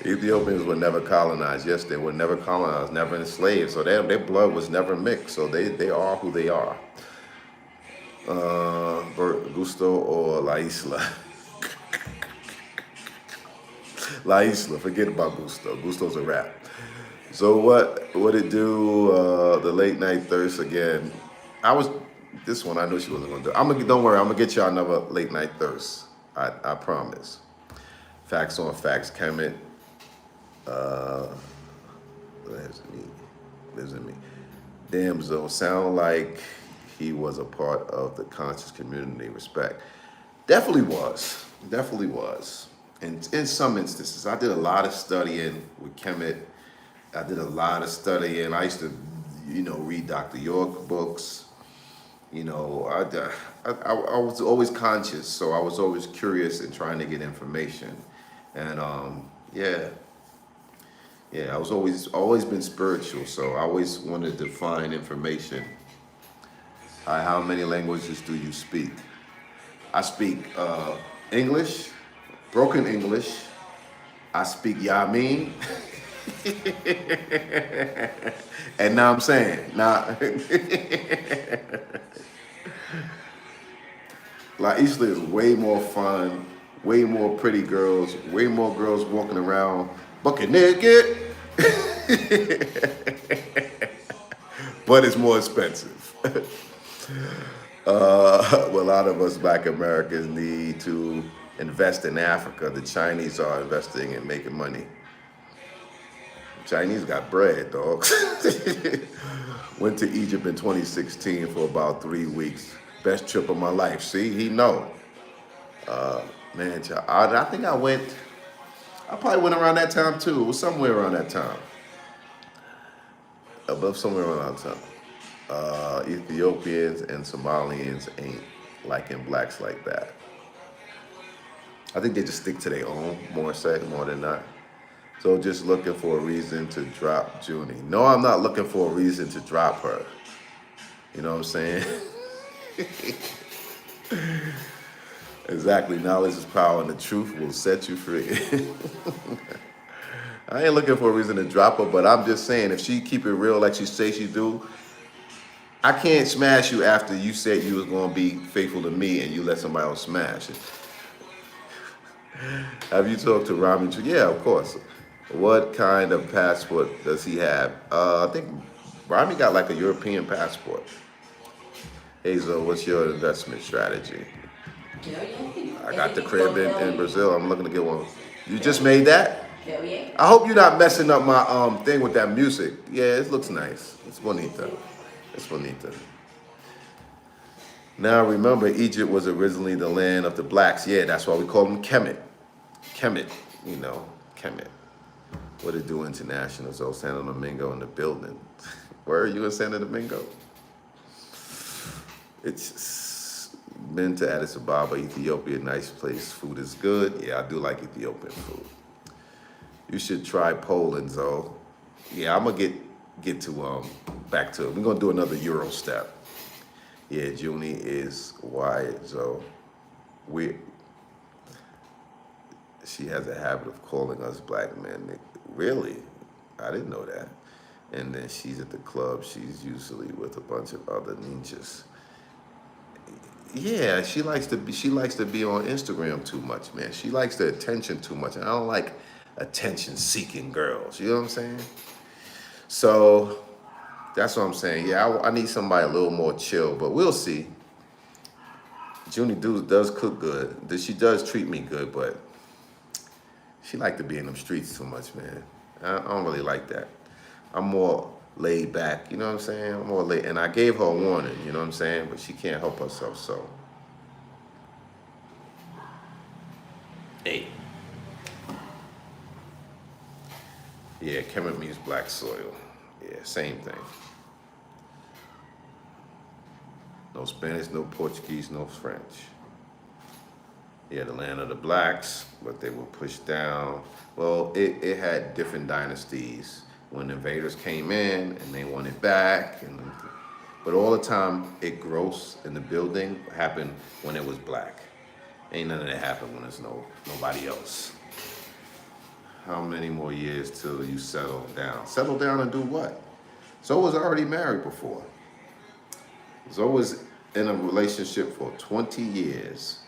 Ethiopians were never colonized. Yes, they were never colonized, never enslaved. So their blood was never mixed. So they are who they are. Bert, Gusto or La Isla? La Isla, forget about Gusto. Gusto's a rap. So what it do? The late night thirst again. This one I knew she wasn't gonna do. Don't worry, I'm gonna get y'all another late night thirst. I promise. Facts on facts. Kemet lives in me. Damn, Zoe, sound like he was a part of the conscious community. Respect. Definitely was. And in some instances, I did a lot of studying with Kemet. I did a lot of studying. I used to, read Dr. York books. I was always conscious, so I was always curious and trying to get information. And I was always been spiritual, so I always wanted to find information. Hi, how many languages do you speak? I speak English, broken English. I speak Yamin. And now I'm saying, La Isla is way more fun, way more pretty girls, way more girls walking around bucket naked. But it's more expensive. A lot of us Black Americans need to invest in Africa. The Chinese are investing and making money. Chinese got bread, dog. Went to Egypt in 2016 for about 3 weeks. Best trip of my life. See, he know. Man, I think I probably went around that time too. It was somewhere around that time. Somewhere around that time. Ethiopians and Somalians ain't liking blacks like that. I think they just stick to their own more than not. So just looking for a reason to drop Junie. No, I'm not looking for a reason to drop her. You know what I'm saying? Exactly. Knowledge is power and the truth will set you free. I ain't looking for a reason to drop her, but I'm just saying if she keep it real like she say she do, I can't smash you after you said you was going to be faithful to me and you let somebody else smash it. Have you talked to Rami? Yeah, of course. What kind of passport does he have? I think Rami got like a European passport. Hazel, what's your investment strategy? I got the crib in Brazil. I'm looking to get one. You just made that? I hope you're not messing up my thing with that music. Yeah, it looks nice. It's bonita. Now remember, Egypt was originally the land of the blacks. Yeah, that's why we call them Kemet. Kemet. What it do, International Zoe? Santo Domingo in the building. Where are you in Santo Domingo? It's been to Addis Ababa, Ethiopia, nice place. Food is good. Yeah, I do like Ethiopian food. You should try Poland, Zoe. Yeah, I'm gonna get to back to it. We're gonna do another Euro step. Yeah, Junie is wired, so she has a habit of calling us black men. Really? I didn't know that. And then she's at the club. She's usually with a bunch of other ninjas. Yeah, she likes to be on Instagram too much, man. She likes the attention too much. And I don't like attention-seeking girls. You know what I'm saying? So that's what I'm saying. Yeah, I need somebody a little more chill, but we'll see. Junie does cook good. She does treat me good, but she like to be in them streets too much, man. I don't really like that. I'm more laid back, you know what I'm saying? I'm more laid, and I gave her a warning, you know what I'm saying? But she can't help herself, so. Hey. Yeah, Kemet means black soil. Yeah, same thing. No Spanish, no Portuguese, no French. Yeah, the land of the blacks, but they were pushed down. Well, it had different dynasties. When invaders came in and they wanted back, but all the time it gross in the building happened when it was black. Ain't none of that happen when there's nobody else. How many more years till you settle down? Settle down and do what? Zoe was already married before. Zoe was in a relationship for 20 years.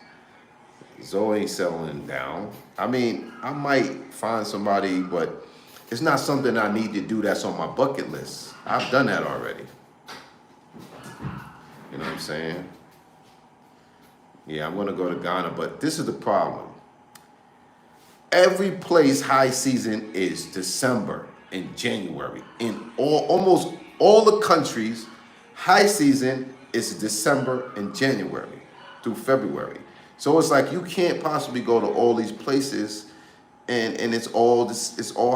Zoe ain't settling down. I mean, I might find somebody, but it's not something I need to do that's on my bucket list. I've done that already. You know what I'm saying? Yeah, I'm gonna go to Ghana, but this is the problem. Every place high season is December and January. In almost all the countries, high season is December and January through February. So it's like you can't possibly go to all these places and it's all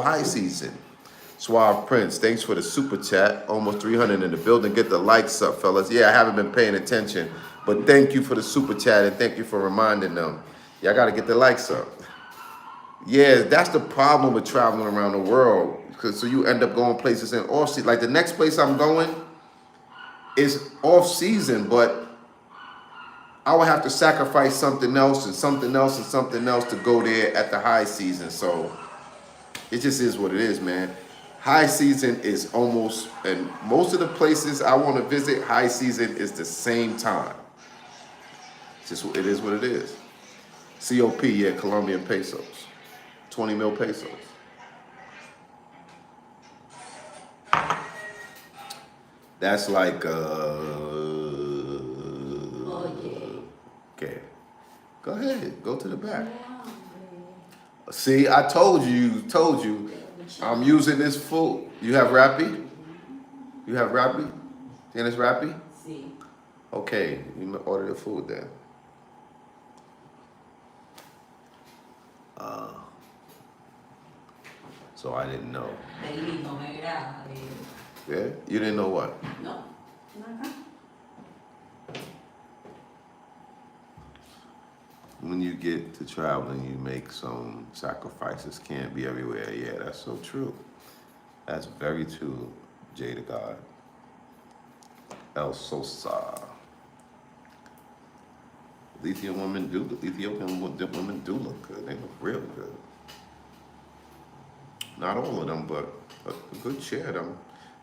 high season. Suave Prince, thanks for the super chat. Almost 300 in the building. Get the likes up, fellas. Yeah, I haven't been paying attention, but thank you for the super chat and thank you for reminding them. Y'all got to get the likes up. Yeah, that's the problem with traveling around the world. So you end up going places in off season. Like the next place I'm going is off season, but I would have to sacrifice something else and something else and something else to go there at the high season. So it just is what it is, man. High season is almost, and most of the places I want to visit, high season is the same time. It is what it is. COP, yeah, Colombian pesos. 20 mil pesos. That's like, okay. Go ahead, go to the back. See, I told you, I'm using this food. You have Rappi? You have Rappi? Tienes Rappi? Sí. Okay, you order the food then. So I didn't know. Yeah? You didn't know what? No. When you get to traveling, you make some sacrifices. Can't be everywhere. Yeah, that's so true. That's very true, Jada God. El Sosa. Ethiopian women do look good. They look real good. Not all of them, but a good share of them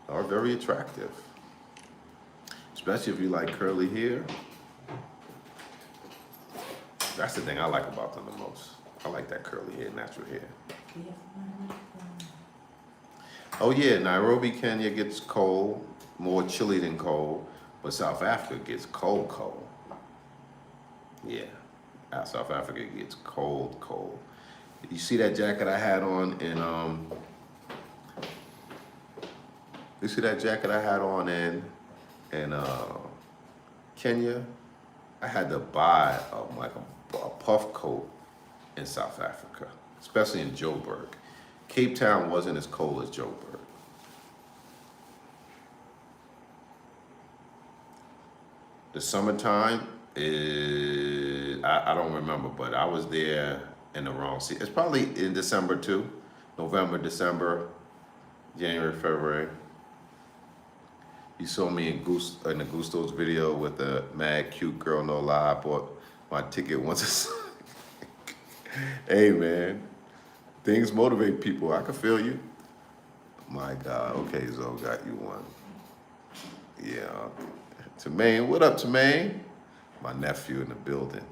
are very attractive. Especially if you like curly hair. That's the thing I like about them the most. I like that curly hair, natural hair. Oh yeah, Nairobi, Kenya gets cold, more chilly than cold, but South Africa gets cold. Yeah, South Africa gets cold. You see that jacket I had on in Kenya? I had to buy a puff coat in South Africa, especially in Joburg. Cape Town wasn't as cold as Joburg. The summertime is, I don't remember, but I was there in the wrong season. It's probably in December too. November, December, January, February. You saw me in the Gusto's video with the mad cute girl, no lie. I bought my ticket once. Hey man, things motivate people. I can feel you. My God. Okay, Zoe, got you one. Yeah. Tremaine, what up, Tremaine? My nephew in the building.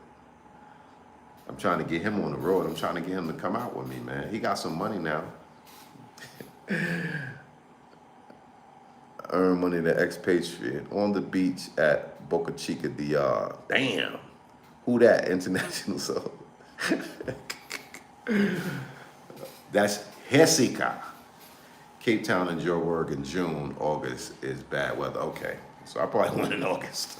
I'm trying to get him on the road. I'm trying to get him to come out with me, man. He got some money now. Earn money to expatriate on the beach at Boca Chica, DR. Damn. Who that? International Zoe. That's Jessica. Cape Town and Joburg in June. August is bad weather. Okay. So I probably went in August.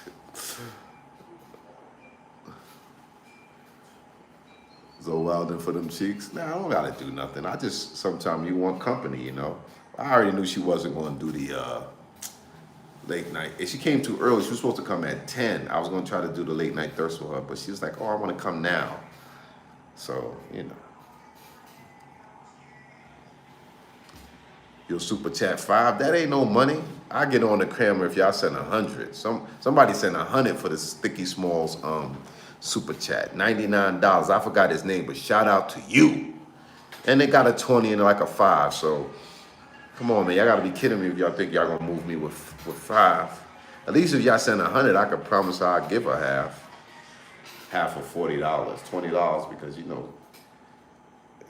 Zoe Wilden for them cheeks. Nah, I don't gotta do nothing. I just, sometimes you want company, you know. I already knew she wasn't gonna do the late night. If she came too early, she was supposed to come at 10. I was gonna try to do the late night thirst with her, but she was like, oh, I wanna come now. So, you know. Your super chat 5, that ain't no money. I get on the camera if y'all send 100. Somebody sent 100 for the Sticky Smalls super chat, $99. I forgot his name, but shout out to you. And they got a 20 and like a 5, so come on, man. Y'all gotta be kidding me if y'all think y'all gonna move me with 5. At least if y'all send 100, I could promise I'll give her half of $40, $20, because you know,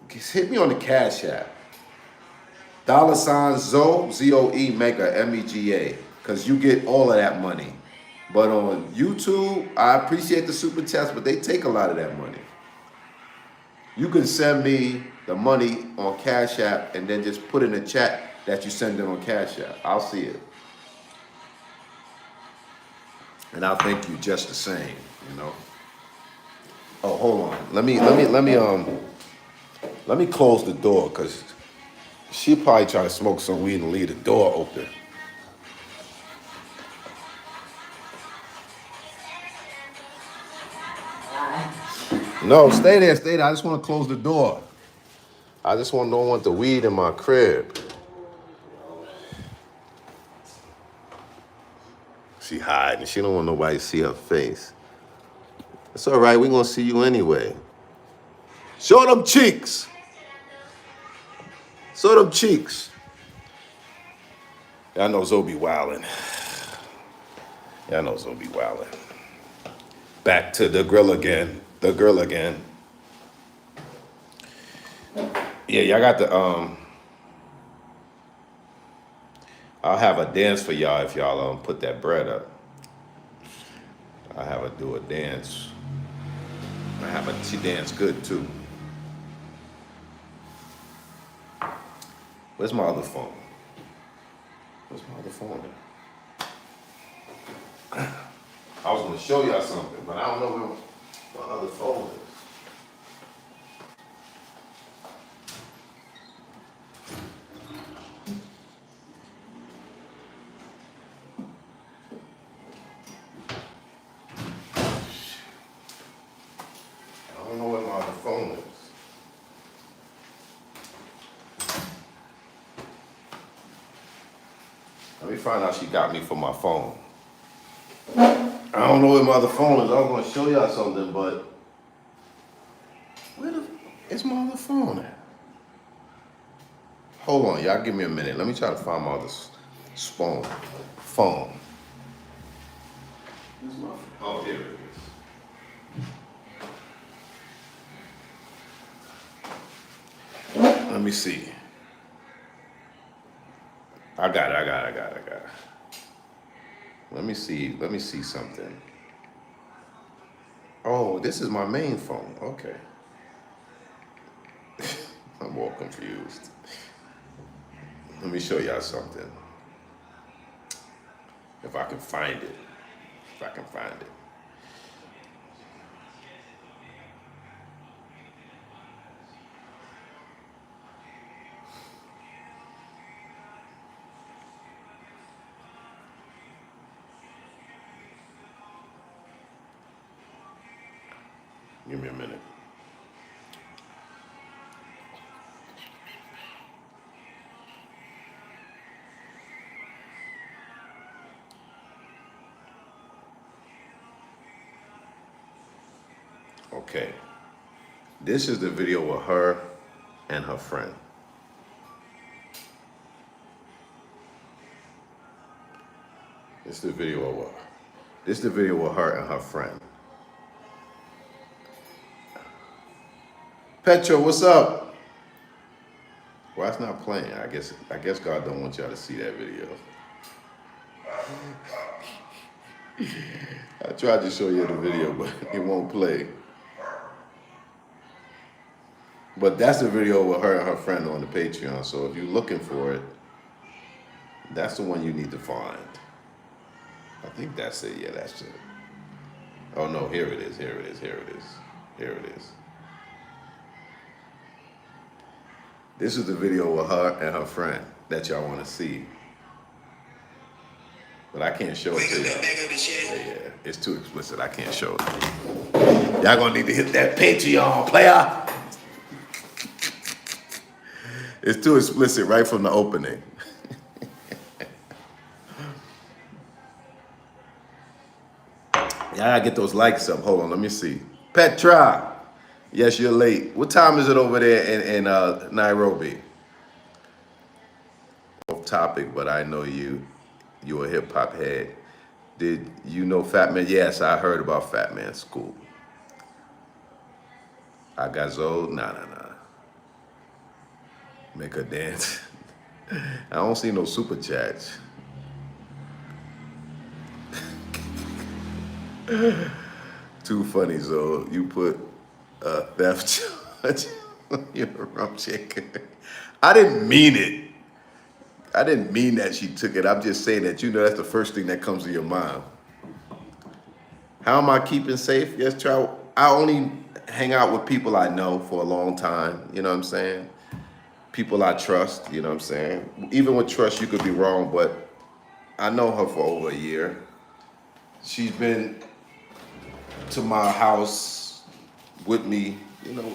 just hit me on the Cash App. $ Zoe, ZOE, Mega, MEGA, because you get all of that money. But on YouTube, I appreciate the super chats, but they take a lot of that money. You can send me the money on Cash App and then just put in the chat that you send it on Cash App. I'll see it. And I'll thank you just the same, you know. Oh, hold on. Let me close the door, because she'll probably try to smoke some weed and leave the door open. No, stay there, stay there. I just want to close the door. I just don't want the weed in my crib. She hiding. She don't want nobody to see her face. It's all right. We're going to see you anyway. Show them cheeks. Show them cheeks. Y'all know Zoe be wildin'. Y'all know Zoe be wildin'. Back to the grill again. The girl again. Yeah, y'all got the, I'll have a dance for y'all if y'all put that bread up. I'll have her do a dance. She dance good too. Where's my other phone? Where's my other phone? I was gonna show y'all something, but I don't know where my other phone is. I don't know where my other phone is. Let me find out she got me for my phone. I don't know where my other phone is. I was gonna show y'all something, but where the is my other phone at? Hold on, y'all give me a minute. Let me try to find my other phone. Oh, here it is. Let me see. I got it. Let me see something. Oh, this is my main phone. Okay. I'm all confused. Let me show y'all something. If I can find it. Give me a minute. Okay. This is the video of her and her friend. This is the video of her. This is the video of her and her friend. Petro, what's up? Well, it's not playing. I guess God don't want y'all to see that video. I tried to show you the video, but it won't play. But that's the video with her and her friend on the Patreon. So if you're looking for it, that's the one you need to find. I think that's it. Yeah, that's it. Oh no, here it is. Here it is. Here it is. Here it is. This is the video of her and her friend that y'all want to see. But I can't show it to y'all. Yeah, it's too explicit. I can't show it. Y'all gonna need to hit that Patreon, player. It's too explicit right from the opening. Y'all gotta get those likes up. Hold on, let me see. Petra, yes, you're late. What time is it over there in Nairobi? Off topic, but I know you're a hip hop head. Did you know Fat Man? Yes, I heard about Fat Man School. I got Zoe. Nah. Make her dance. I don't see no super chats. Too funny, Zoe. You put theft charge on your rum chicken. I didn't mean it. I didn't mean that she took it. I'm just saying that, that's the first thing that comes to your mind. How am I keeping safe? Yes, try. I only hang out with people I know for a long time. You know what I'm saying? People I trust, you know what I'm saying? Even with trust, you could be wrong, but I know her for over a year. She's been to my house with me,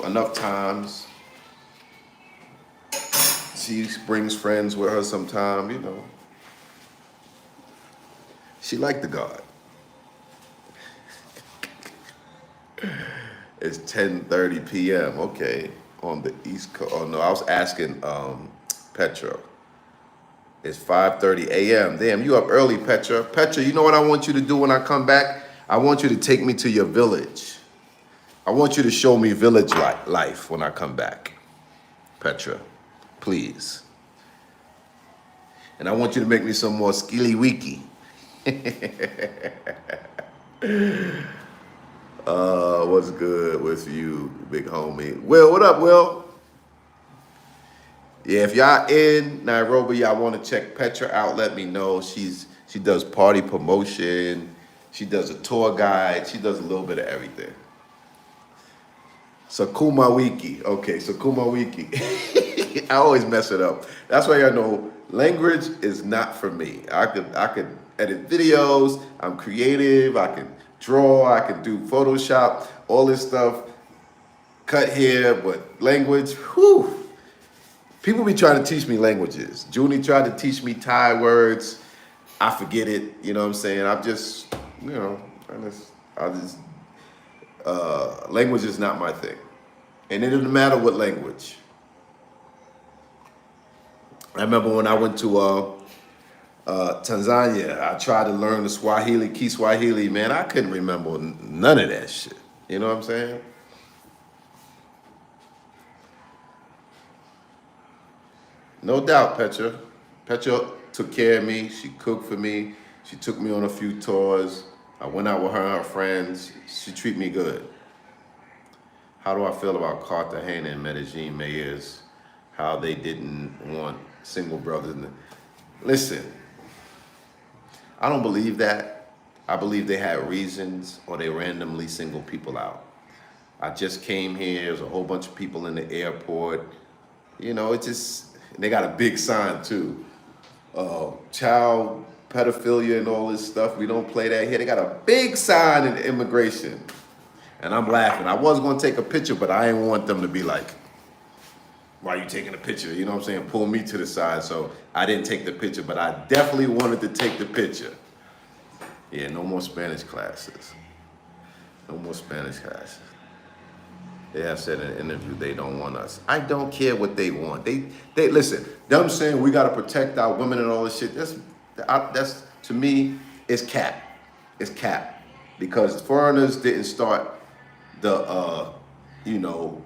enough times. She brings friends with her sometime, She liked the God. It's 10:30 p.m., okay. On the East Coast. Oh no, I was asking Petra. It's 5:30 a.m. Damn, you up early, Petra. Petra, you know what I want you to do when I come back? I want you to take me to your village. I want you to show me village life when I come back. Petra, please. And I want you to make me some more skilly wiki. What's good with you, big homie? Will, what up, Will? Yeah, if y'all in Nairobi, y'all want to check Petra out, let me know. She does party promotion. She does a tour guide. She does a little bit of everything. Sukuma Wiki. Okay, Sukuma Wiki. I always mess it up. That's why y'all know language is not for me. I could edit videos. I'm creative. I can draw. I can do Photoshop. All this stuff. Cut hair, but language, whew. People be trying to teach me languages. Junie tried to teach me Thai words. I forget it. You know what I'm saying? I'm just, language is not my thing. And it doesn't matter what language. I remember when I went to Tanzania, I tried to learn the Swahili, Kiswahili, man. I couldn't remember none of that shit. You know what I'm saying? No doubt, Petra. Petra took care of me. She cooked for me. She took me on a few tours. I went out with her and her friends. She treated me good. How do I feel about Cartagena and Medellin mayors? How they didn't want single brothers. Listen, I don't believe that. I believe they had reasons or they randomly single people out. I just came here. There's a whole bunch of people in the airport. It just... They got a big sign too. Child pedophilia and all this stuff. We don't play that here. They got a big sign in immigration. And I'm laughing. I was going to take a picture, but I didn't want them to be like, why are you taking a picture? You know what I'm saying? Pull me to the side. So I didn't take the picture, but I definitely wanted to take the picture. Yeah, no more Spanish classes. No more Spanish classes. They have said in an interview they don't want us. I don't care what they want. They listen. Them saying we got to protect our women and all this shit. That's to me, it's cap. It's cap because foreigners didn't start the you know,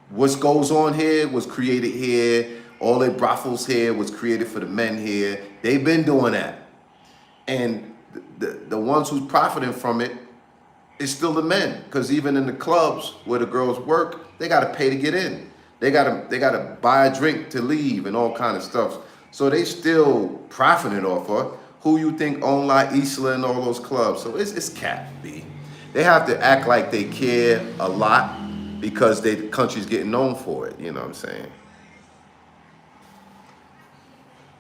what goes on here was created here. All the brothels here was created for the men here. They've been doing that, and the ones who's profiting from it is still the men. Because even in the clubs where the girls work, they got to pay to get in. They gotta buy a drink to leave and all kind of stuff. So they still profiting off of who you think own La Isla and all those clubs. So it's cap, B. They have to act like they care a lot because the country's getting known for it. You know what I'm saying?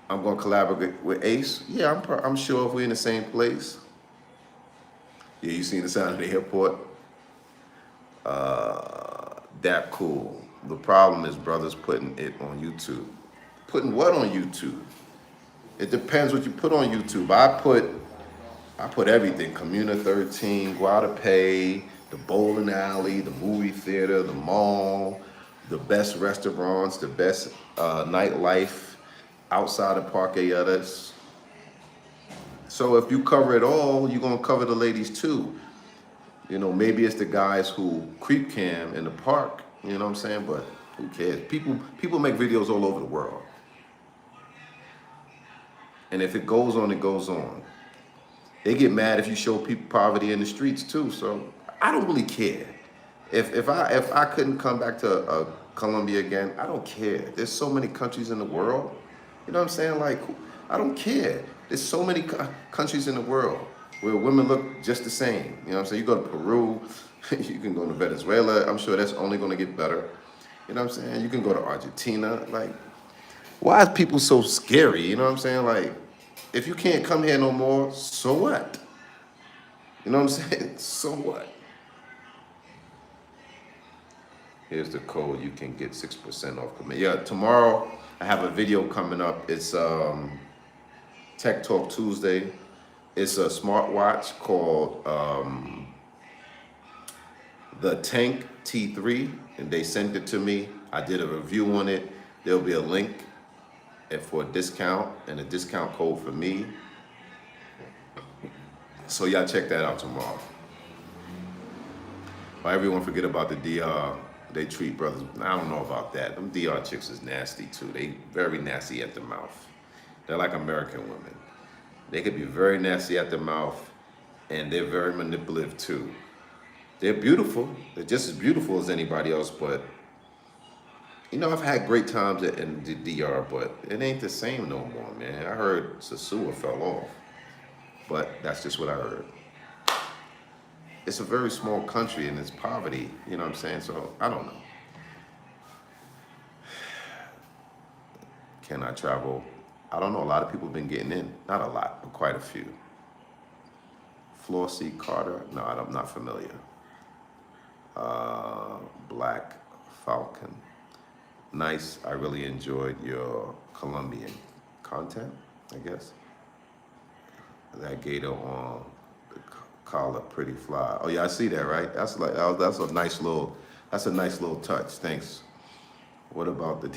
I'm gonna collaborate with Ace. Yeah, I'm sure if we're in the same place. Yeah, you seen the sign of the airport? That cool. The problem is brothers putting it on YouTube. Putting what on YouTube? It depends what you put on YouTube. I put everything. Comuna 13, Guadalupe, the bowling alley, the movie theater, the mall, the best restaurants, the best nightlife outside of Parque Yadas. So if you cover it all, you're gonna cover the ladies too. You know, maybe it's the guys who creep cam in the park, you know what I'm saying? But who cares? People make videos all over the world. And if it goes on, it goes on. They get mad if you show people poverty in the streets too. So I don't really care. If I couldn't come back to Colombia again, I don't care. There's so many countries in the world. You know what I'm saying? Like, I don't care. There's so many countries in the world where women look just the same. You know what I'm saying? You go to Peru, you can go to Venezuela. I'm sure that's only going to get better. You know what I'm saying? You can go to Argentina. Like, why is people so scary? You know what I'm saying? Like, if you can't come here no more, so what? You know what I'm saying? So what? Here's the code. You can get 6% off. Yeah, tomorrow I have a video coming up. It's Tech Talk Tuesday. It's a smartwatch called the Tank T3, and they sent it to me. I did a review on it. There'll be a link for a discount and a discount code for me. So y'all check that out tomorrow. Why everyone forget about the DR? They treat brothers. I don't know about that. Them DR chicks is nasty too. They very nasty at the mouth. They're like American women. They could be very nasty at the mouth, and they're very manipulative too. They're beautiful. They're just as beautiful as anybody else, but you know, I've had great times in the DR, but it ain't the same no more, man. I heard Sasua fell off, but that's just what I heard. It's a very small country and it's poverty, you know what I'm saying? So I don't know. Can I travel? I don't know. A lot of people have been getting in. Not a lot, but quite a few. Flossie Carter? No, I'm not familiar. Black Falcon. Nice. I really enjoyed your Colombian content, I guess. That gator on the collar, pretty fly. Oh yeah, I see that, right? That's like that's a nice little touch. Thanks. What about the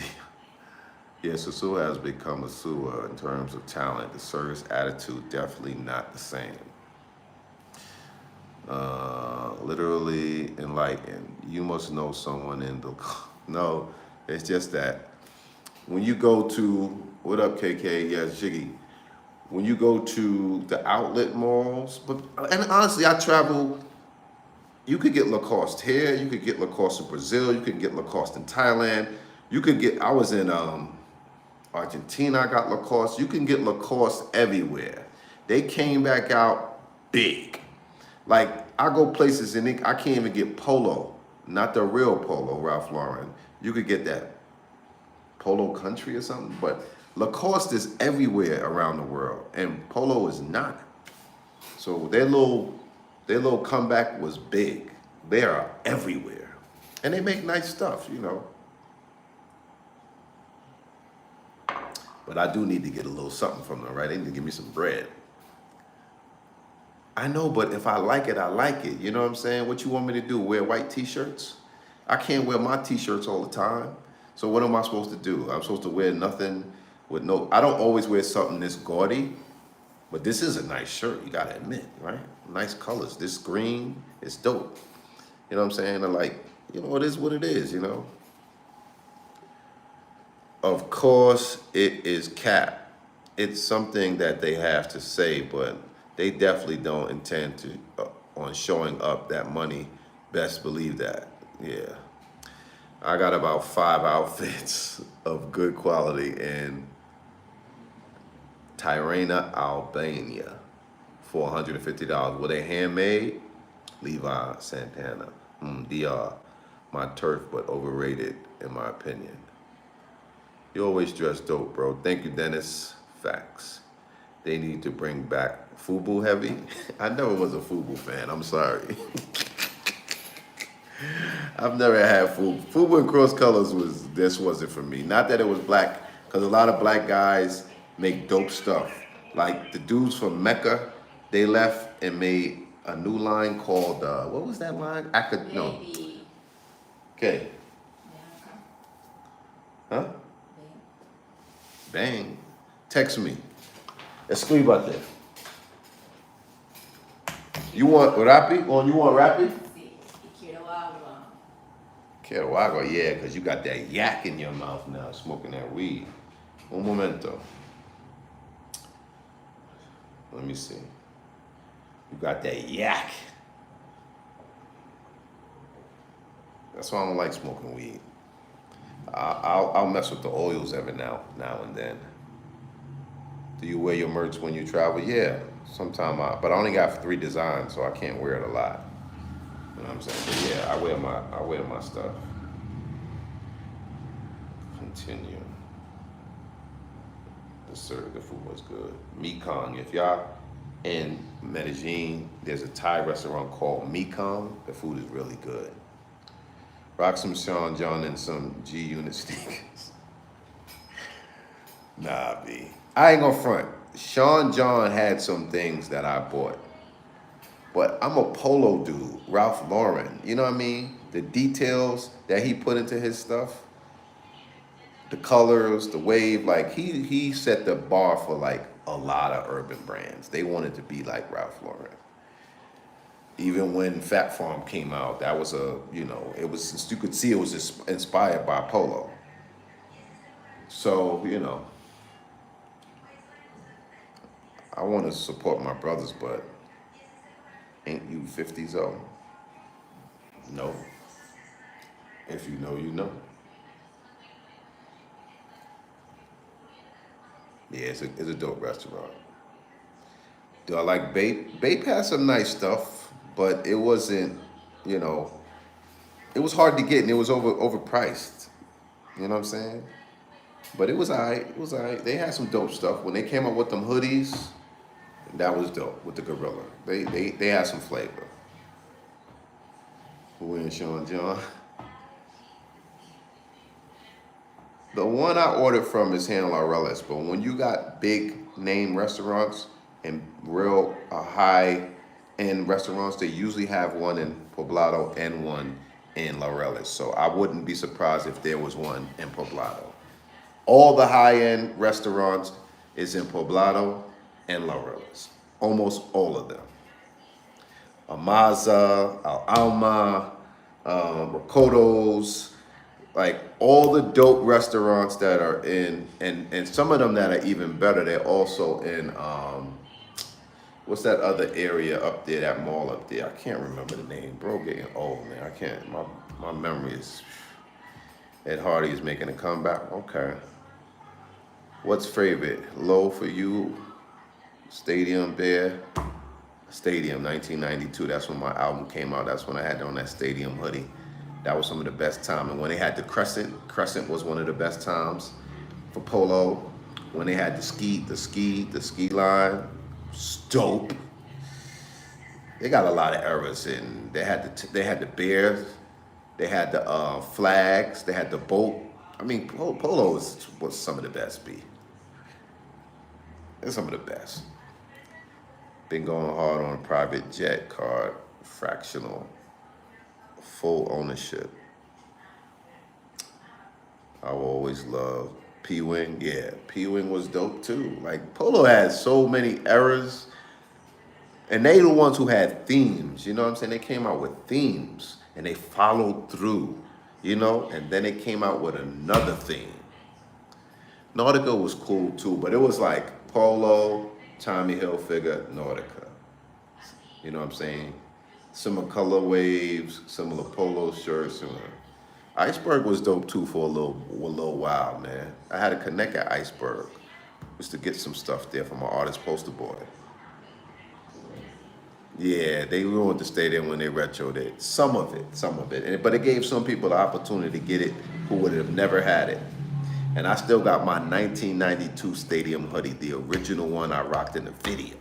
Yeah, Sasua has become a Sua in terms of talent. The service attitude definitely not the same. Literally enlightened. You must know someone in the no. It's just that when you go to, what up, KK? Yes, Jiggy. When you go to the outlet malls, and honestly, I travel, you could get Lacoste here, you could get Lacoste in Brazil, you could get Lacoste in Thailand, I was in Argentina, I got Lacoste, you can get Lacoste everywhere. They came back out big. Like, I go places and I can't even get Polo, not the real Polo, Ralph Lauren. You could get that Polo Country or something, but Lacoste is everywhere around the world, and Polo is not. So their little comeback was big. They are everywhere, and they make nice stuff, you know. But I do need to get a little something from them, right? They need to give me some bread. I know, but if I like it, I like it. You know what I'm saying? What you want me to do? Wear white t-shirts? I can't wear my t-shirts all the time. So what am I supposed to do? I'm supposed to wear nothing with no, I don't always wear something this gaudy, but this is a nice shirt, you gotta admit, right? Nice colors. This green is dope. You know what I'm saying? I like, you know, it is what it is, you know? Of course, it is cap. It's something that they have to say, but they definitely don't intend to on showing up that money. Best believe that. Yeah, I got about 5 outfits of good quality in Tirana, Albania, for $150. Were they handmade? Levi Santana. DR, my turf, but overrated in my opinion. You always dress dope, bro. Thank you, Dennis. Facts. They need to bring back FUBU heavy. I never was a FUBU fan. I'm sorry. I've never had FUBU. FUBU and cross colors this wasn't for me. Not that it was black, because a lot of black guys make dope stuff. Like the dudes from Mecca, they left and made a new line called what was that line? No. Okay. Huh? Bang. Text me. Escríbate. You want rapi? Or you want rapi? Quiero agua, yeah, because you got that yak in your mouth now, smoking that weed. Un momento. Let me see. You got that yak. That's why I don't like smoking weed. I'll mess with the oils every now and then. Do you wear your merch when you travel? Yeah, sometime but I only got 3 designs, so I can't wear it a lot. You know what I'm saying? But yeah, I wear my stuff. Continue. The food was good. Mekong. If y'all in Medellin, there's a Thai restaurant called Mekong. The food is really good. Rock some Sean John and some G-Unit sneakers. Nah, B. I ain't gonna front. Sean John had some things that I bought. But I'm a polo dude, Ralph Lauren. You know what I mean? The details that he put into his stuff, the colors, the wave, like he set the bar for like a lot of urban brands. They wanted to be like Ralph Lauren. Even when Fat Farm came out, that was you could see it was just inspired by polo. So, you know, I want to support my brothers, but ain't you 50 Zoe? No. If you know, you know. Yeah, it's a dope restaurant. Do I like Bape? Bape has some nice stuff, but it wasn't, you know, it was hard to get and it was overpriced. You know what I'm saying? But it was alright. It was alright. They had some dope stuff. When they came up with them hoodies, that was dope with the gorilla. They had some flavor. Who in Sean John? The one I ordered from is Handle Aurelis, but when you got big name restaurants and real high end restaurants, they usually have one in Poblado and one in Laureles. So I wouldn't be surprised if there was one in Poblado. All the high end restaurants is in Poblado and Laureles. Almost all of them. Amaza, Al Alma, Ricoto's, like all the dope restaurants that are in, and some of them that are even better, they're also in, what's that other area up there, that mall up there? I can't remember the name. Bro, getting old, man. I can't, my memory is, Ed Hardy is making a comeback. Okay. What's favorite? Low for you, Stadium Bear. Stadium, 1992. That's when my album came out. That's when I had on that Stadium hoodie. That was some of the best time. And when they had the Crescent was one of the best times for polo. When they had the ski line, dope. They got a lot of eras, and they had the bears, they had the flags, they had the boat. I mean, polo was some of the best. It's some of the best. Been going hard on a private jet card, fractional, full ownership. I will always love P-Wing. Yeah, P-Wing was dope too. Like Polo had so many errors, and they the ones who had themes. You know what I'm saying? They came out with themes, and they followed through. You know, and then they came out with another theme. Nautica was cool too, but it was like Polo, Tommy Hilfiger, Nautica. You know what I'm saying? Similar color waves, similar polo shirts. Similar. Iceberg was dope too for a little while, man. I had to connect at Iceberg just to get some stuff there from my artist poster boy. Yeah, they wanted to stay there when they retroed it. Some of it. But it gave some people the opportunity to get it who would have never had it. And I still got my 1992 Stadium hoodie, the original one I rocked in the video.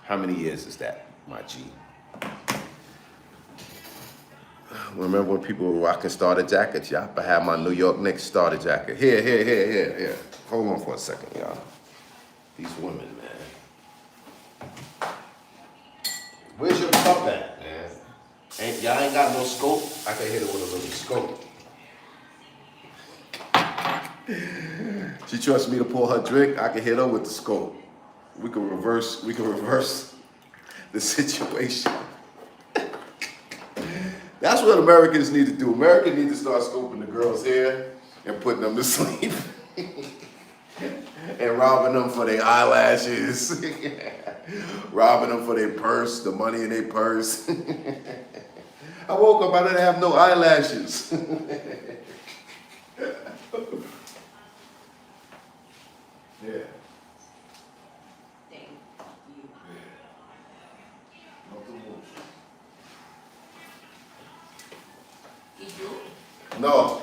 How many years is that, my G? Remember when people were rocking starter jackets, y'all? I had my New York Knicks starter jacket. Here. Hold on for a second, y'all. These women, man. Where's your cup at, man? Y'all ain't got no scope? I can hit it with a little scope. She trusts me to pour her drink. I can hit her with the scope. We can reverse the situation. That's what Americans need to do. Americans need to start scoping the girls' hair and putting them to sleep. And robbing them for their eyelashes. Robbing them for their purse, the money in their purse. I woke up, I didn't have no eyelashes. Yeah. Thank you. Did you? No.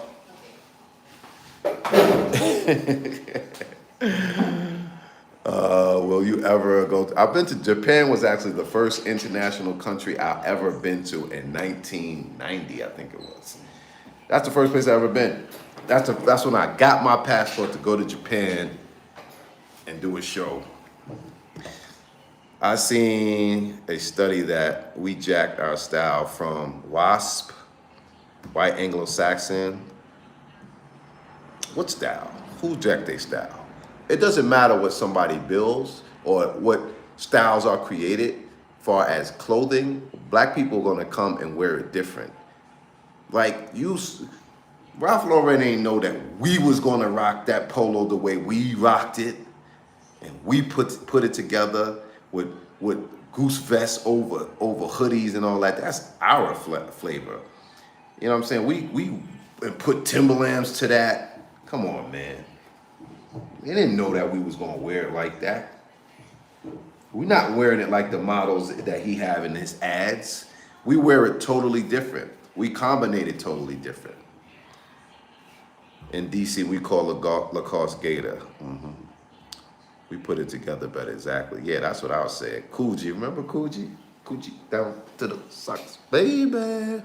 Will you ever go I've been to Japan. Was actually the first international country I've ever been to in 1990, I think it was. That's the first place I've ever been. That's when I got my passport to go to Japan and do a show. I seen a study that we jacked our style from WASP, White Anglo-Saxon. What style? Who jacked their style? It doesn't matter what somebody builds or what styles are created far as clothing. Black people are gonna come and wear it different. Like Ralph Lauren ain't know that we was gonna rock that polo the way we rocked it. And we put it together with goose vests over hoodies and all that. That's our flavor. You know what I'm saying? We put Timberlands to that. Come on, man. They didn't know that we was gonna wear it like that. We're not wearing it like the models that he have in his ads. We wear it totally different. We combine it totally different. In DC, we call it Lacoste Gator. Mm-hmm. We put it together better, exactly. Yeah, that's what I was saying. Coogee, remember Coogee? Coogee down to the socks, baby.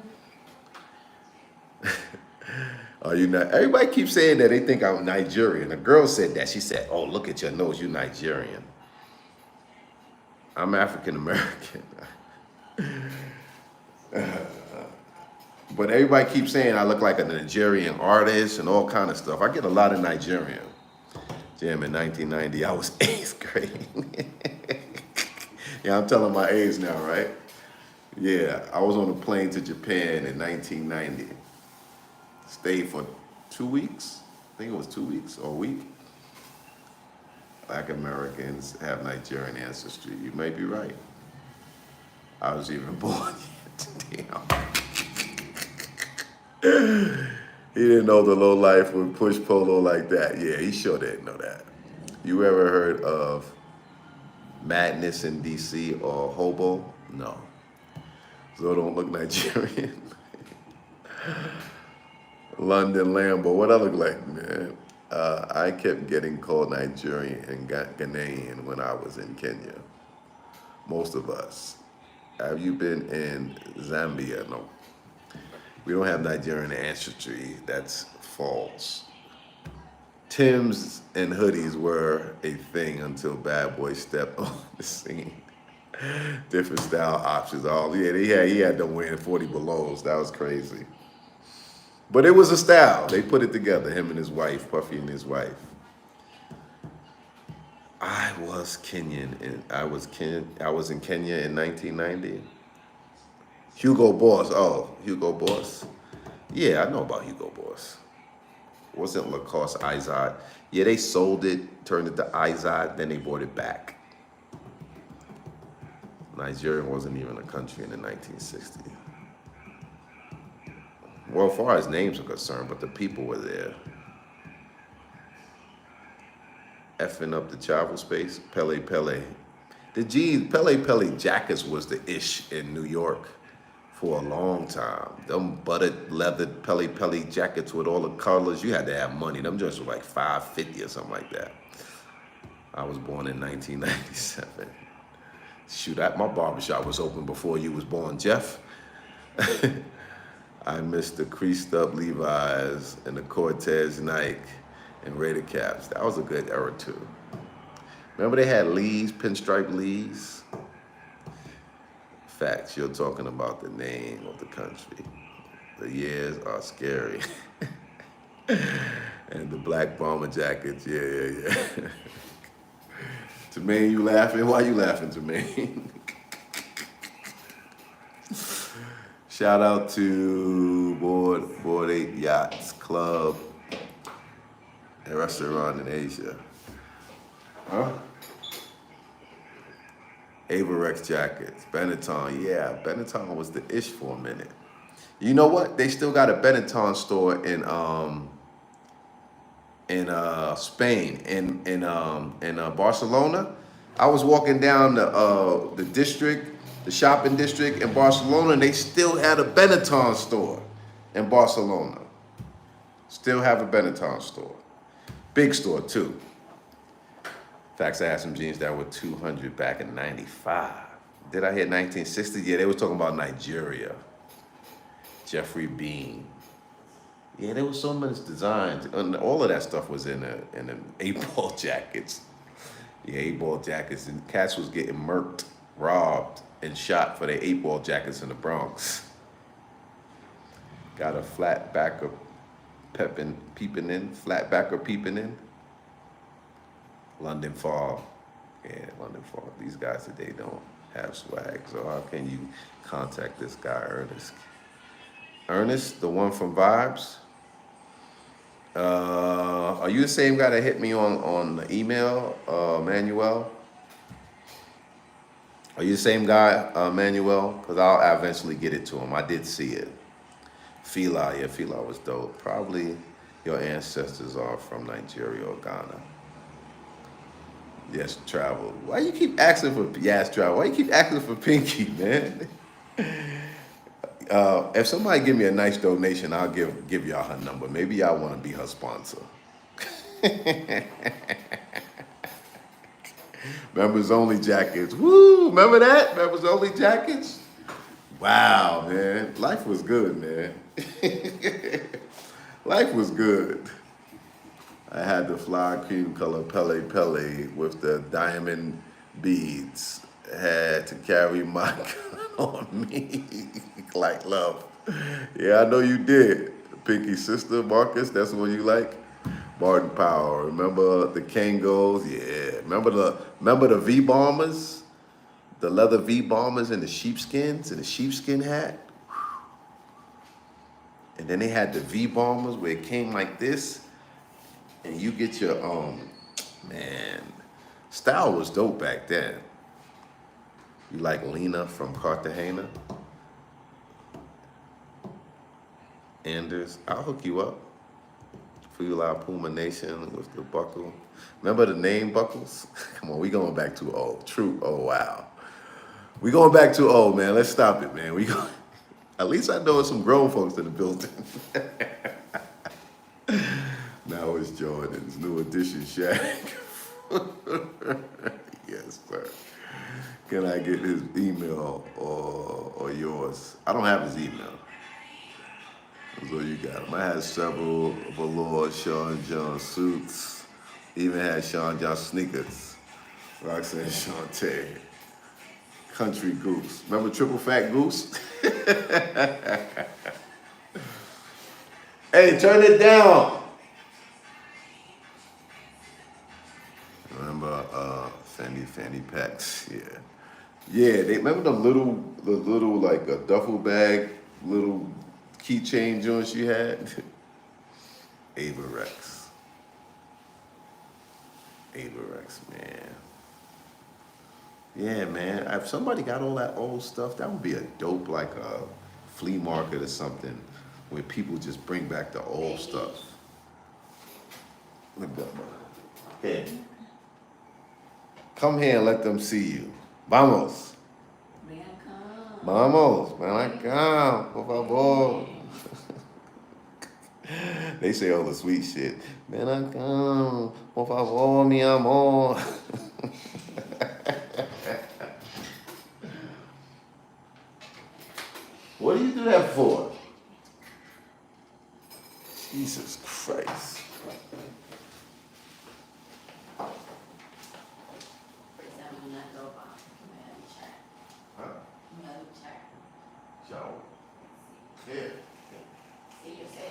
Are you not? Everybody keeps saying that they think I'm Nigerian. A girl said that. She said, "Oh, look at your nose, you Nigerian." I'm African American. But everybody keeps saying I look like a Nigerian artist and all kind of stuff. I get a lot of Nigerian. Jam, in 1990, I was 8th grade. Yeah, I'm telling my age now, right? Yeah, I was on a plane to Japan in 1990. Stayed for 2 weeks. I think it was 2 weeks or a week. Black Americans have Nigerian ancestry. You may be right. I was even born yet. Damn. He didn't know the low life would push polo like that. Yeah, he sure didn't know that. You ever heard of Madness in DC or Hobo? No. So don't look Nigerian. London Lambo, what I look like, man? I kept getting called Nigerian and Ghanaian when I was in Kenya. Most of us. Have you been in Zambia? No. We don't have Nigerian ancestry. That's false. Timbs and hoodies were a thing until Bad Boy stepped on the scene. Different style options. All yeah, he had them wearing 40 belows. That was crazy. But it was a style. They put it together, him and his wife, Puffy and his wife. I was Kenyan, and I was in Kenya in 1990. Hugo Boss. Oh, Hugo Boss. Yeah, I know about Hugo Boss. Wasn't Lacoste Izod. Yeah, they sold it, turned it to Izod, then they bought it back. Nigeria wasn't even a country in the 1960s. Well, as far as names are concerned, but the people were there. Effing up the travel space, Pele Pele. The Pele Pele jackets was the ish in New York for a long time. Them buttered leathered Pele Pele jackets with all the colors, you had to have money. Them just were like $5.50 or something like that. I was born in 1997. Shoot, my barbershop was open before you was born, Jeff. I missed the creased up Levi's and the Cortez Nike and Raider caps. That was a good era too. Remember they had Lee's, pinstripe Lee's? Facts, you're talking about the name of the country. The years are scary. And the black bomber jackets, yeah. Jermaine, you laughing? Why you laughing, Jermaine? Shout out to Board 8 Yachts Club, a restaurant in Asia. Huh? Averex jackets, Benetton. Yeah, Benetton was the ish for a minute. You know what? They still got a Benetton store in Spain, in Barcelona. I was walking down the district, the shopping district in Barcelona, and they still had a Benetton store in Barcelona. Still have a Benetton store. Big store too. Facts, I had some jeans that were 200 back in 95. Did I hit 1960? Yeah, they was talking about Nigeria. Jeffrey Bean. Yeah, there was so much designs, and all of that stuff was in the 8-ball jackets. Yeah, 8-ball jackets, and cats was getting murked, robbed, and shot for their 8-ball jackets in the Bronx. Got a flat backer peeping in, flat backer peeping in. London Fall. Yeah, London Fall. These guys today don't have swag, so how can you contact this guy, Ernest? Ernest, the one from Vibes? Are you the same guy that hit me on the email, Manuel? Are you the same guy, Manuel? Because I'll eventually get it to him. I did see it. Fila, yeah, Fila was dope. Probably your ancestors are from Nigeria or Ghana. Yes, travel. Why you keep asking for Yes, travel? Why you keep asking for Pinky, man? If somebody give me a nice donation, I'll give y'all her number. Maybe y'all want to be her sponsor. Members only jackets. Woo! Remember that? Members only jackets? Wow, man. Life was good, man. Life was good. I had the fly cream color Pele Pele with the diamond beads. Had to carry my gun on me like love. Yeah, I know you did. Pinky sister, Marcus, that's what you like? Martin Powell. Remember the Kangos? Yeah. Remember the V-bombers? The leather V-bombers and the sheepskins and the sheepskin hat? And then they had the V-bombers where it came like this. And you get your, man, style was dope back then. You like Lena from Cartagena? Anders, I'll hook you up. Fila Puma Nation with the buckle. Remember the name buckles? Come on, we going back too old. True, oh wow. We going back too old, man. Let's stop it, man. At least I know some grown folks in the building. Now it's Jordan's new edition Shaq. Yes, sir. Can I get his email or yours? I don't have his email. So you got him. I had several velour Sean John suits. Even had Sean John sneakers. Roxanne Shante. Country Goose. Remember Triple Fat Goose? Hey, turn it down. Remember Fanny Packs? Yeah. Yeah, they remember the little like a duffel bag, little keychain joint she had? Ava Rex. Ava Rex, man. Yeah, man. If somebody got all that old stuff, that would be a dope, like a flea market or something, where people just bring back the old stuff. Look at that. Here. Come here and let them see you. Vamos. Ven acá. Vamos. Ven acá, por favor. They say all the sweet shit. Ven acá, por favor, mi amor. What do you do that for? Jesus Christ. Huh? Chao. Here. Sí, yo sé.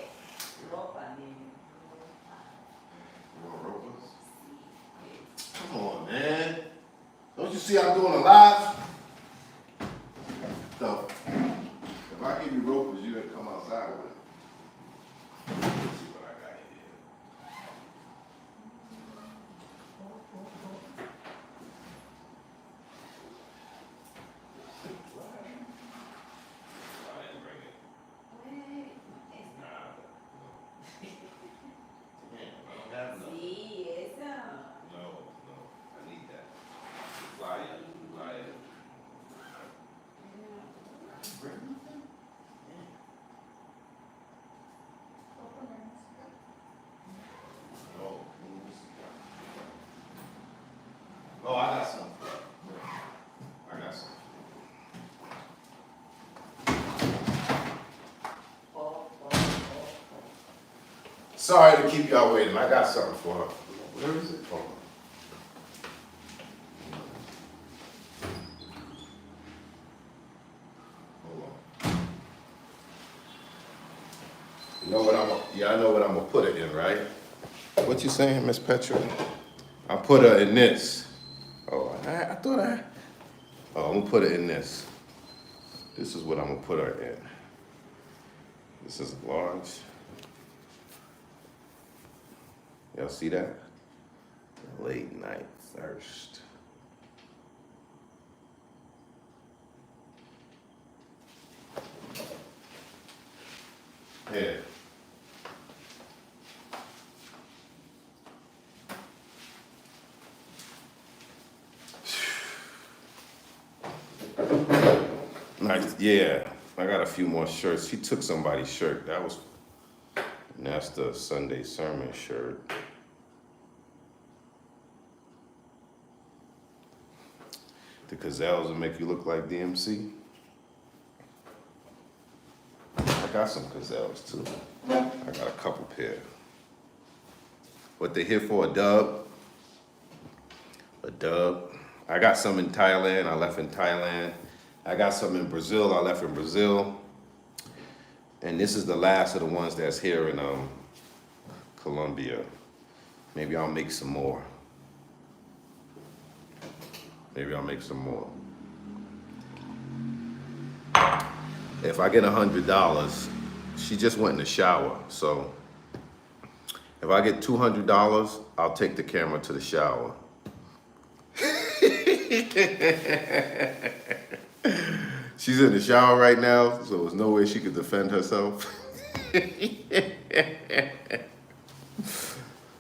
Ropa, nene. You want ropers? Come on, man. Don't you see I'm doing a live? So, if I give you ropers, you gotta come outside with it. Let's see what I got here. I didn't bring it. Nah. Yeah, I don't have none. Sí, esa. No, I need that. Fly it. Oh, I got some. Sorry to keep y'all waiting. I got something for her. Where is it? Hold on. You know what I know what I'm gonna put it in, right? What you saying, Miss Petra? I put her in this. Oh, I thought I'm gonna put it in this. This is what I'm gonna put her in. This is large. Y'all see that? Late night thirst. Here. Nice, yeah. I got a few more shirts. She took somebody's shirt. And that's the Sunday sermon shirt. The Gazelles will make you look like DMC. I got some Gazelles too. I got a couple pair. What they here for, a dub? A dub. I got some in Thailand, I left in Thailand. I got some in Brazil, I left in Brazil. And this is the last of the ones that's here in Colombia. Maybe I'll make some more. If I get $100, she just went in the shower. So if I get $200, I'll take the camera to the shower. She's in the shower right now, so there's no way she could defend herself.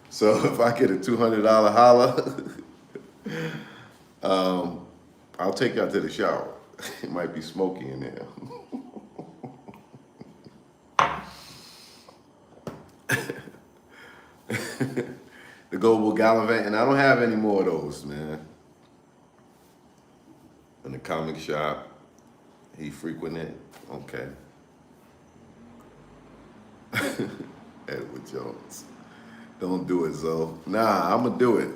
So if I get a $200 holla, I'll take her to the shower. It might be smoky in there. The Global Gallivant, and I don't have any more of those, man. In the comic shop, he frequented. Okay. Edward Jones. Don't do it, Zoe. Nah, I'm gonna do it.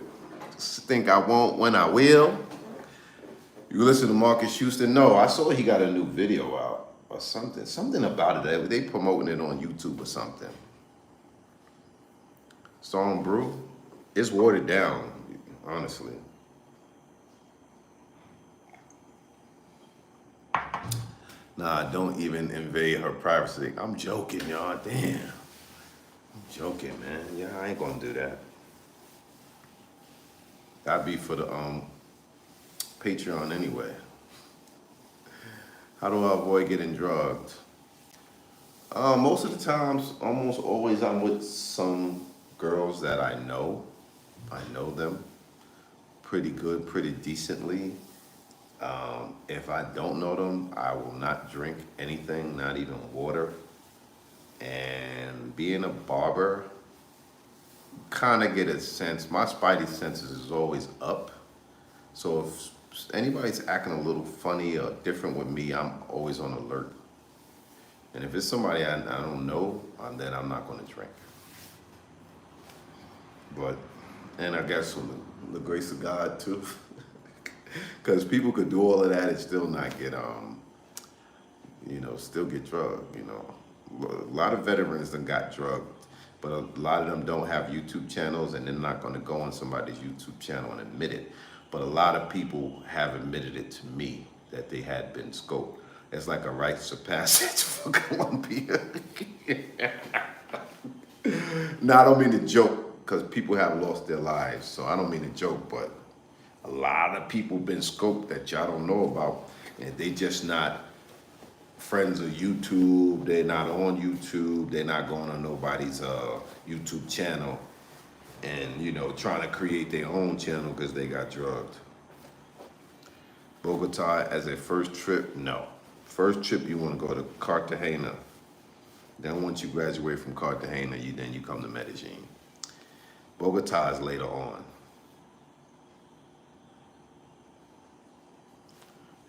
Just think I won't when I will. You listen to Marcus Houston? No, I saw he got a new video out or something. Something about it. They promoting it on YouTube or something. Song Brew? It's watered down, honestly. Nah, don't even invade her privacy. I'm joking, y'all. Damn. I'm joking, man. Yeah, I ain't gonna do that. That'd be for the Patreon anyway. How do I avoid getting drugged? Most of the times, almost always, I'm with some girls that I know. I know them pretty good, pretty decently. If I don't know them, I will not drink anything, not even water. And being a barber, kind of get a sense, my spidey senses is always up. So if anybody's acting a little funny or different with me, I'm always on alert. And if it's somebody I don't know, then I'm not going to drink. But, and I guess from the grace of God too, because people could do all of that and still not get, still get drugged, A lot of veterans done got drugged, but a lot of them don't have YouTube channels and they're not going to go on somebody's YouTube channel and admit it. But a lot of people have admitted it to me that they had been scoped. It's like a rites of passage for Colombia. No, I don't mean to joke, because people have lost their lives, so I don't mean to joke, but a lot of people been scoped that y'all don't know about, and they just not friends of YouTube, they're not on YouTube, they're not going on nobody's YouTube channel, and trying to create their own channel because they got drugged. Bogota as a first trip? No. First trip you want to go to Cartagena. Then once you graduate from Cartagena, then you come to Medellin. Bogota is later on.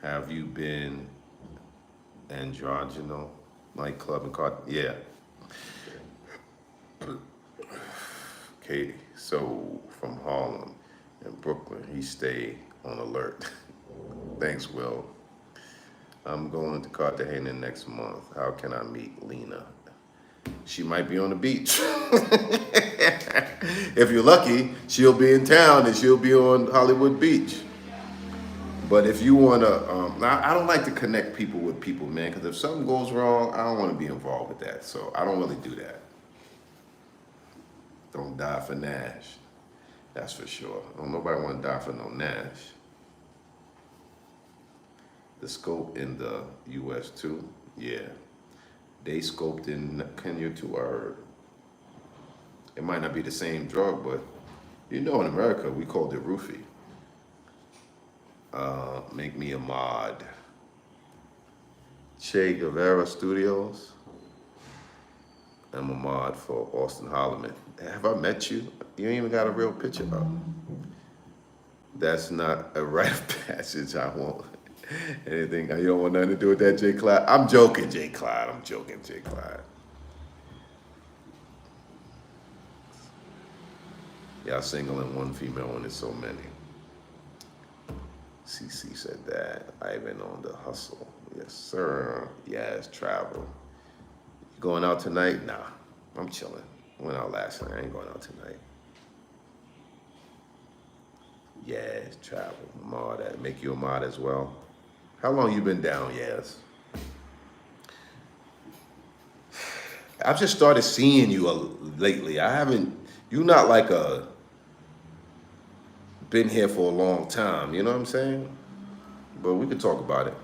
Have you been androgyno nightclub in Cartagena? Yeah. Katie, so from Harlem and Brooklyn, he stayed on alert. Thanks, Will. I'm going to Cartagena next month. How can I meet Lena? She might be on the beach. If you're lucky, she'll be in town and she'll be on Hollywood Beach. But if you want to, I don't like to connect people with people, man, because if something goes wrong, I don't want to be involved with that. So I don't really do that. Don't die for Nash. That's for sure. Don't nobody want to die for no Nash. The scope in the U.S. too? Yeah. They scoped in Kenya too, I heard. It might not be the same drug, but in America, we called it roofie. Make me a mod. Che Guevara Studios. I'm a mod for Austin Holloman. Have I met you? You ain't even got a real picture up. That's not a rite of passage. I won't. Anything, you don't want nothing to do with that, J. Clyde? I'm joking, J. Clyde. I'm joking, J. Clyde. Y'all single and one female when there's so many. CC said that. Ivan on the hustle. Yes, sir. Yes, travel. You going out tonight? Nah, I'm chilling. Went out last night. I ain't going out tonight. Yes, travel. Mod, make you a mod as well. How long you been down, Yes? I've just started seeing you lately. I haven't, you not like been here for a long time, you know what I'm saying? But we can talk about it.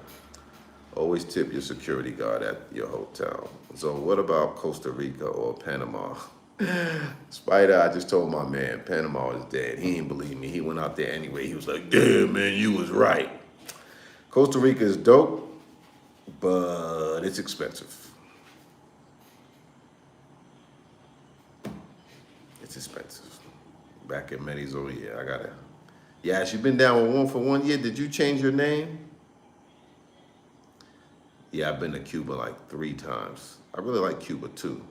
Always tip your security guard at your hotel. So what about Costa Rica or Panama? Spider, I just told my man, Panama is dead. He ain't believe me. He went out there anyway. He was like, damn, man, you was right. Costa Rica is dope, but it's expensive. It's expensive. Back in many Zoe, yeah, I gotta. Yeah, she been down with one for 1 year. Did you change your name? Yeah, I've been to Cuba like 3 times. I really like Cuba too.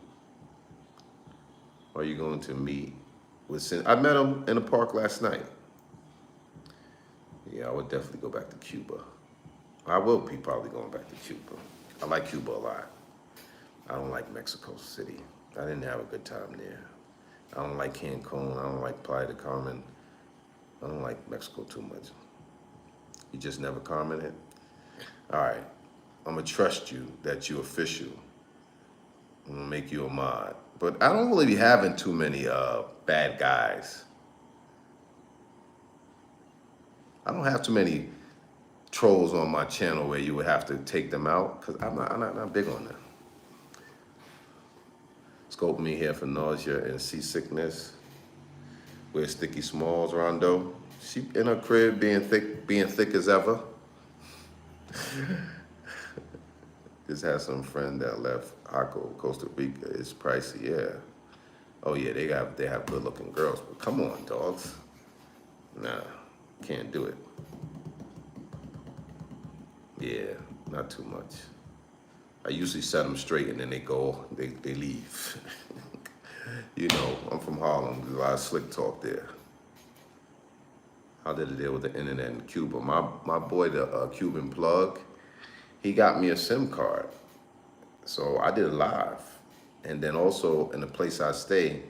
Are you going to meet with I met him in the park last night. Yeah, I would definitely go back to Cuba. I will be probably going back to Cuba. I like Cuba a lot. I don't like Mexico City. I didn't have a good time there. I don't like Cancun. I don't like Playa del Carmen. I don't like Mexico too much. You just never commented? All right. I'm going to trust you that you're official. I'm going to make you a mod. But I don't really be having too many bad guys. I don't have too many trolls on my channel where you would have to take them out because I'm not big on that. Scope me here for nausea and seasickness. Where's Sticky Smalls, Rondo? She in her crib being thick as ever. Just had some friend that left Jaco, Costa Rica. It's pricey, yeah. Oh yeah, they have good looking girls, but come on, dogs. Nah, can't do it. Yeah, not too much. I usually set them straight and then they leave. You know, I'm from Harlem. There's a lot of slick talk there. How did it deal with the internet in Cuba? My boy, the Cuban plug, he got me a SIM card. So I did it live. And then also in the place I stay,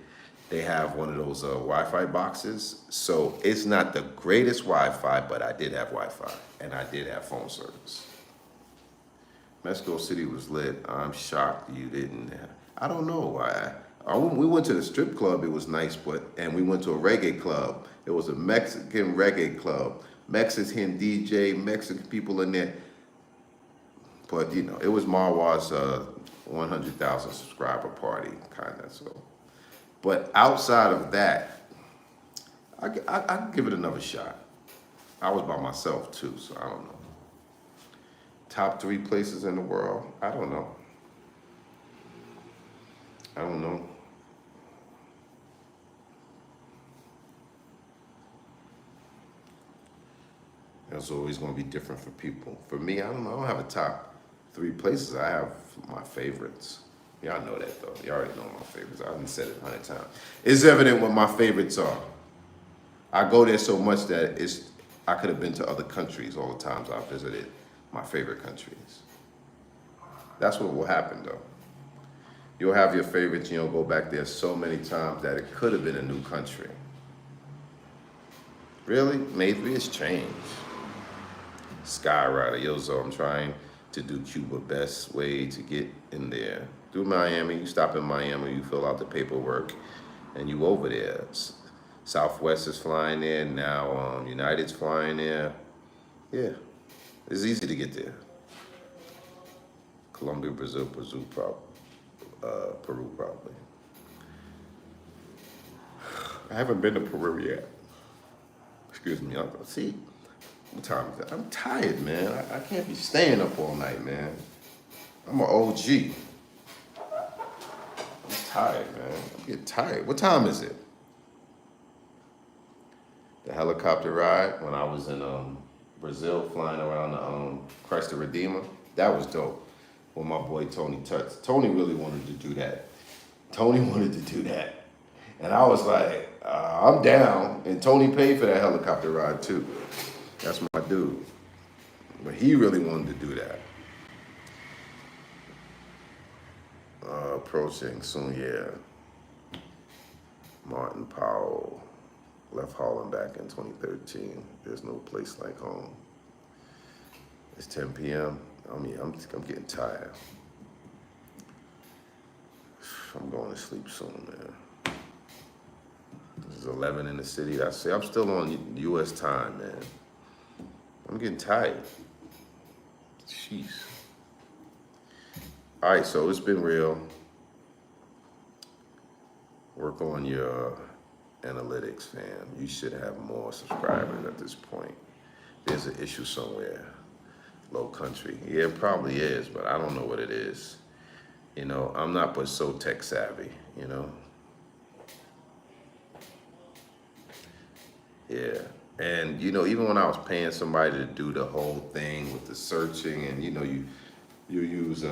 they have one of those Wi-Fi boxes. So it's not the greatest Wi-Fi, but I did have Wi-Fi and I did have phone service. Mexico City was lit. I'm shocked you didn't. I don't know why. We went to the strip club. It was nice, and we went to a reggae club. It was a Mexican reggae club. Mexican DJ, Mexican people in there. But you know, it was Marwa's 100,000 subscriber party, kind of. So, but outside of that, I give it another shot. I was by myself too, so I don't know. Top 3 places in the world? I don't know. I don't know. It's always going to be different for people. For me, I don't know. I don't have a top 3 places. I have my favorites. Y'all know that, though. Y'all already know my favorites. I haven't said it 100 times. It's evident what my favorites are. I go there so much that I could have been to other countries all the times I visited my favorite countries. That's what will happen, though. You'll have your favorites and you'll go back there so many times that it could have been a new country. Really? Maybe it's changed. Skyrider, yo, so I'm trying to do Cuba best way to get in there. Do Miami, you stop in Miami, you fill out the paperwork, and you over there. Southwest is flying there, now United's flying there. Yeah, it's easy to get there. Colombia, Brazil, Peru probably. I haven't been to Peru yet. Excuse me, see, what time is it? I'm tired, man. I can't be staying up all night, man. I'm an OG. I'm tired, man. I'm getting tired. What time is it? The helicopter ride when I was in Brazil flying around the Christ the Redeemer. That was dope. With my boy Tony Tuts. Tony really wanted to do that. And I was like, I'm down. And Tony paid for that helicopter ride too. That's my dude. But he really wanted to do that. Approaching soon, yeah. Martin Powell left Holland back in 2013. There's no place like home. It's 10 p.m. I'm getting tired. I'm going to sleep soon, man. This is 11 in the city. I'm still on U.S. time, man. I'm getting tired. Jeez. All right, so it's been real. Work on your analytics, fam. You should have more subscribers at this point. There's an issue somewhere. Low country. Yeah, it probably is, but I don't know what it is. You know, I'm not but so tech savvy, you know? Yeah. And, you know, even when I was paying somebody to do the whole thing with the searching and, you know, you use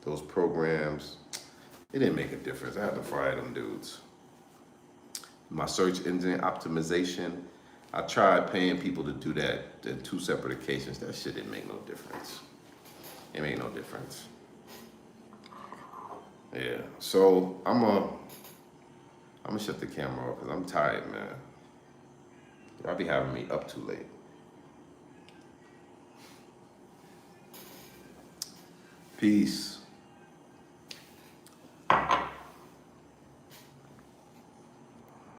those programs, it didn't make a difference. I had to fire them dudes. My search engine optimization, I tried paying people to do that in 2 separate occasions. That shit didn't make no difference. It made no difference. Yeah, so I'm gonna shut the camera off because I'm tired, man. Y'all be having me up too late. Peace.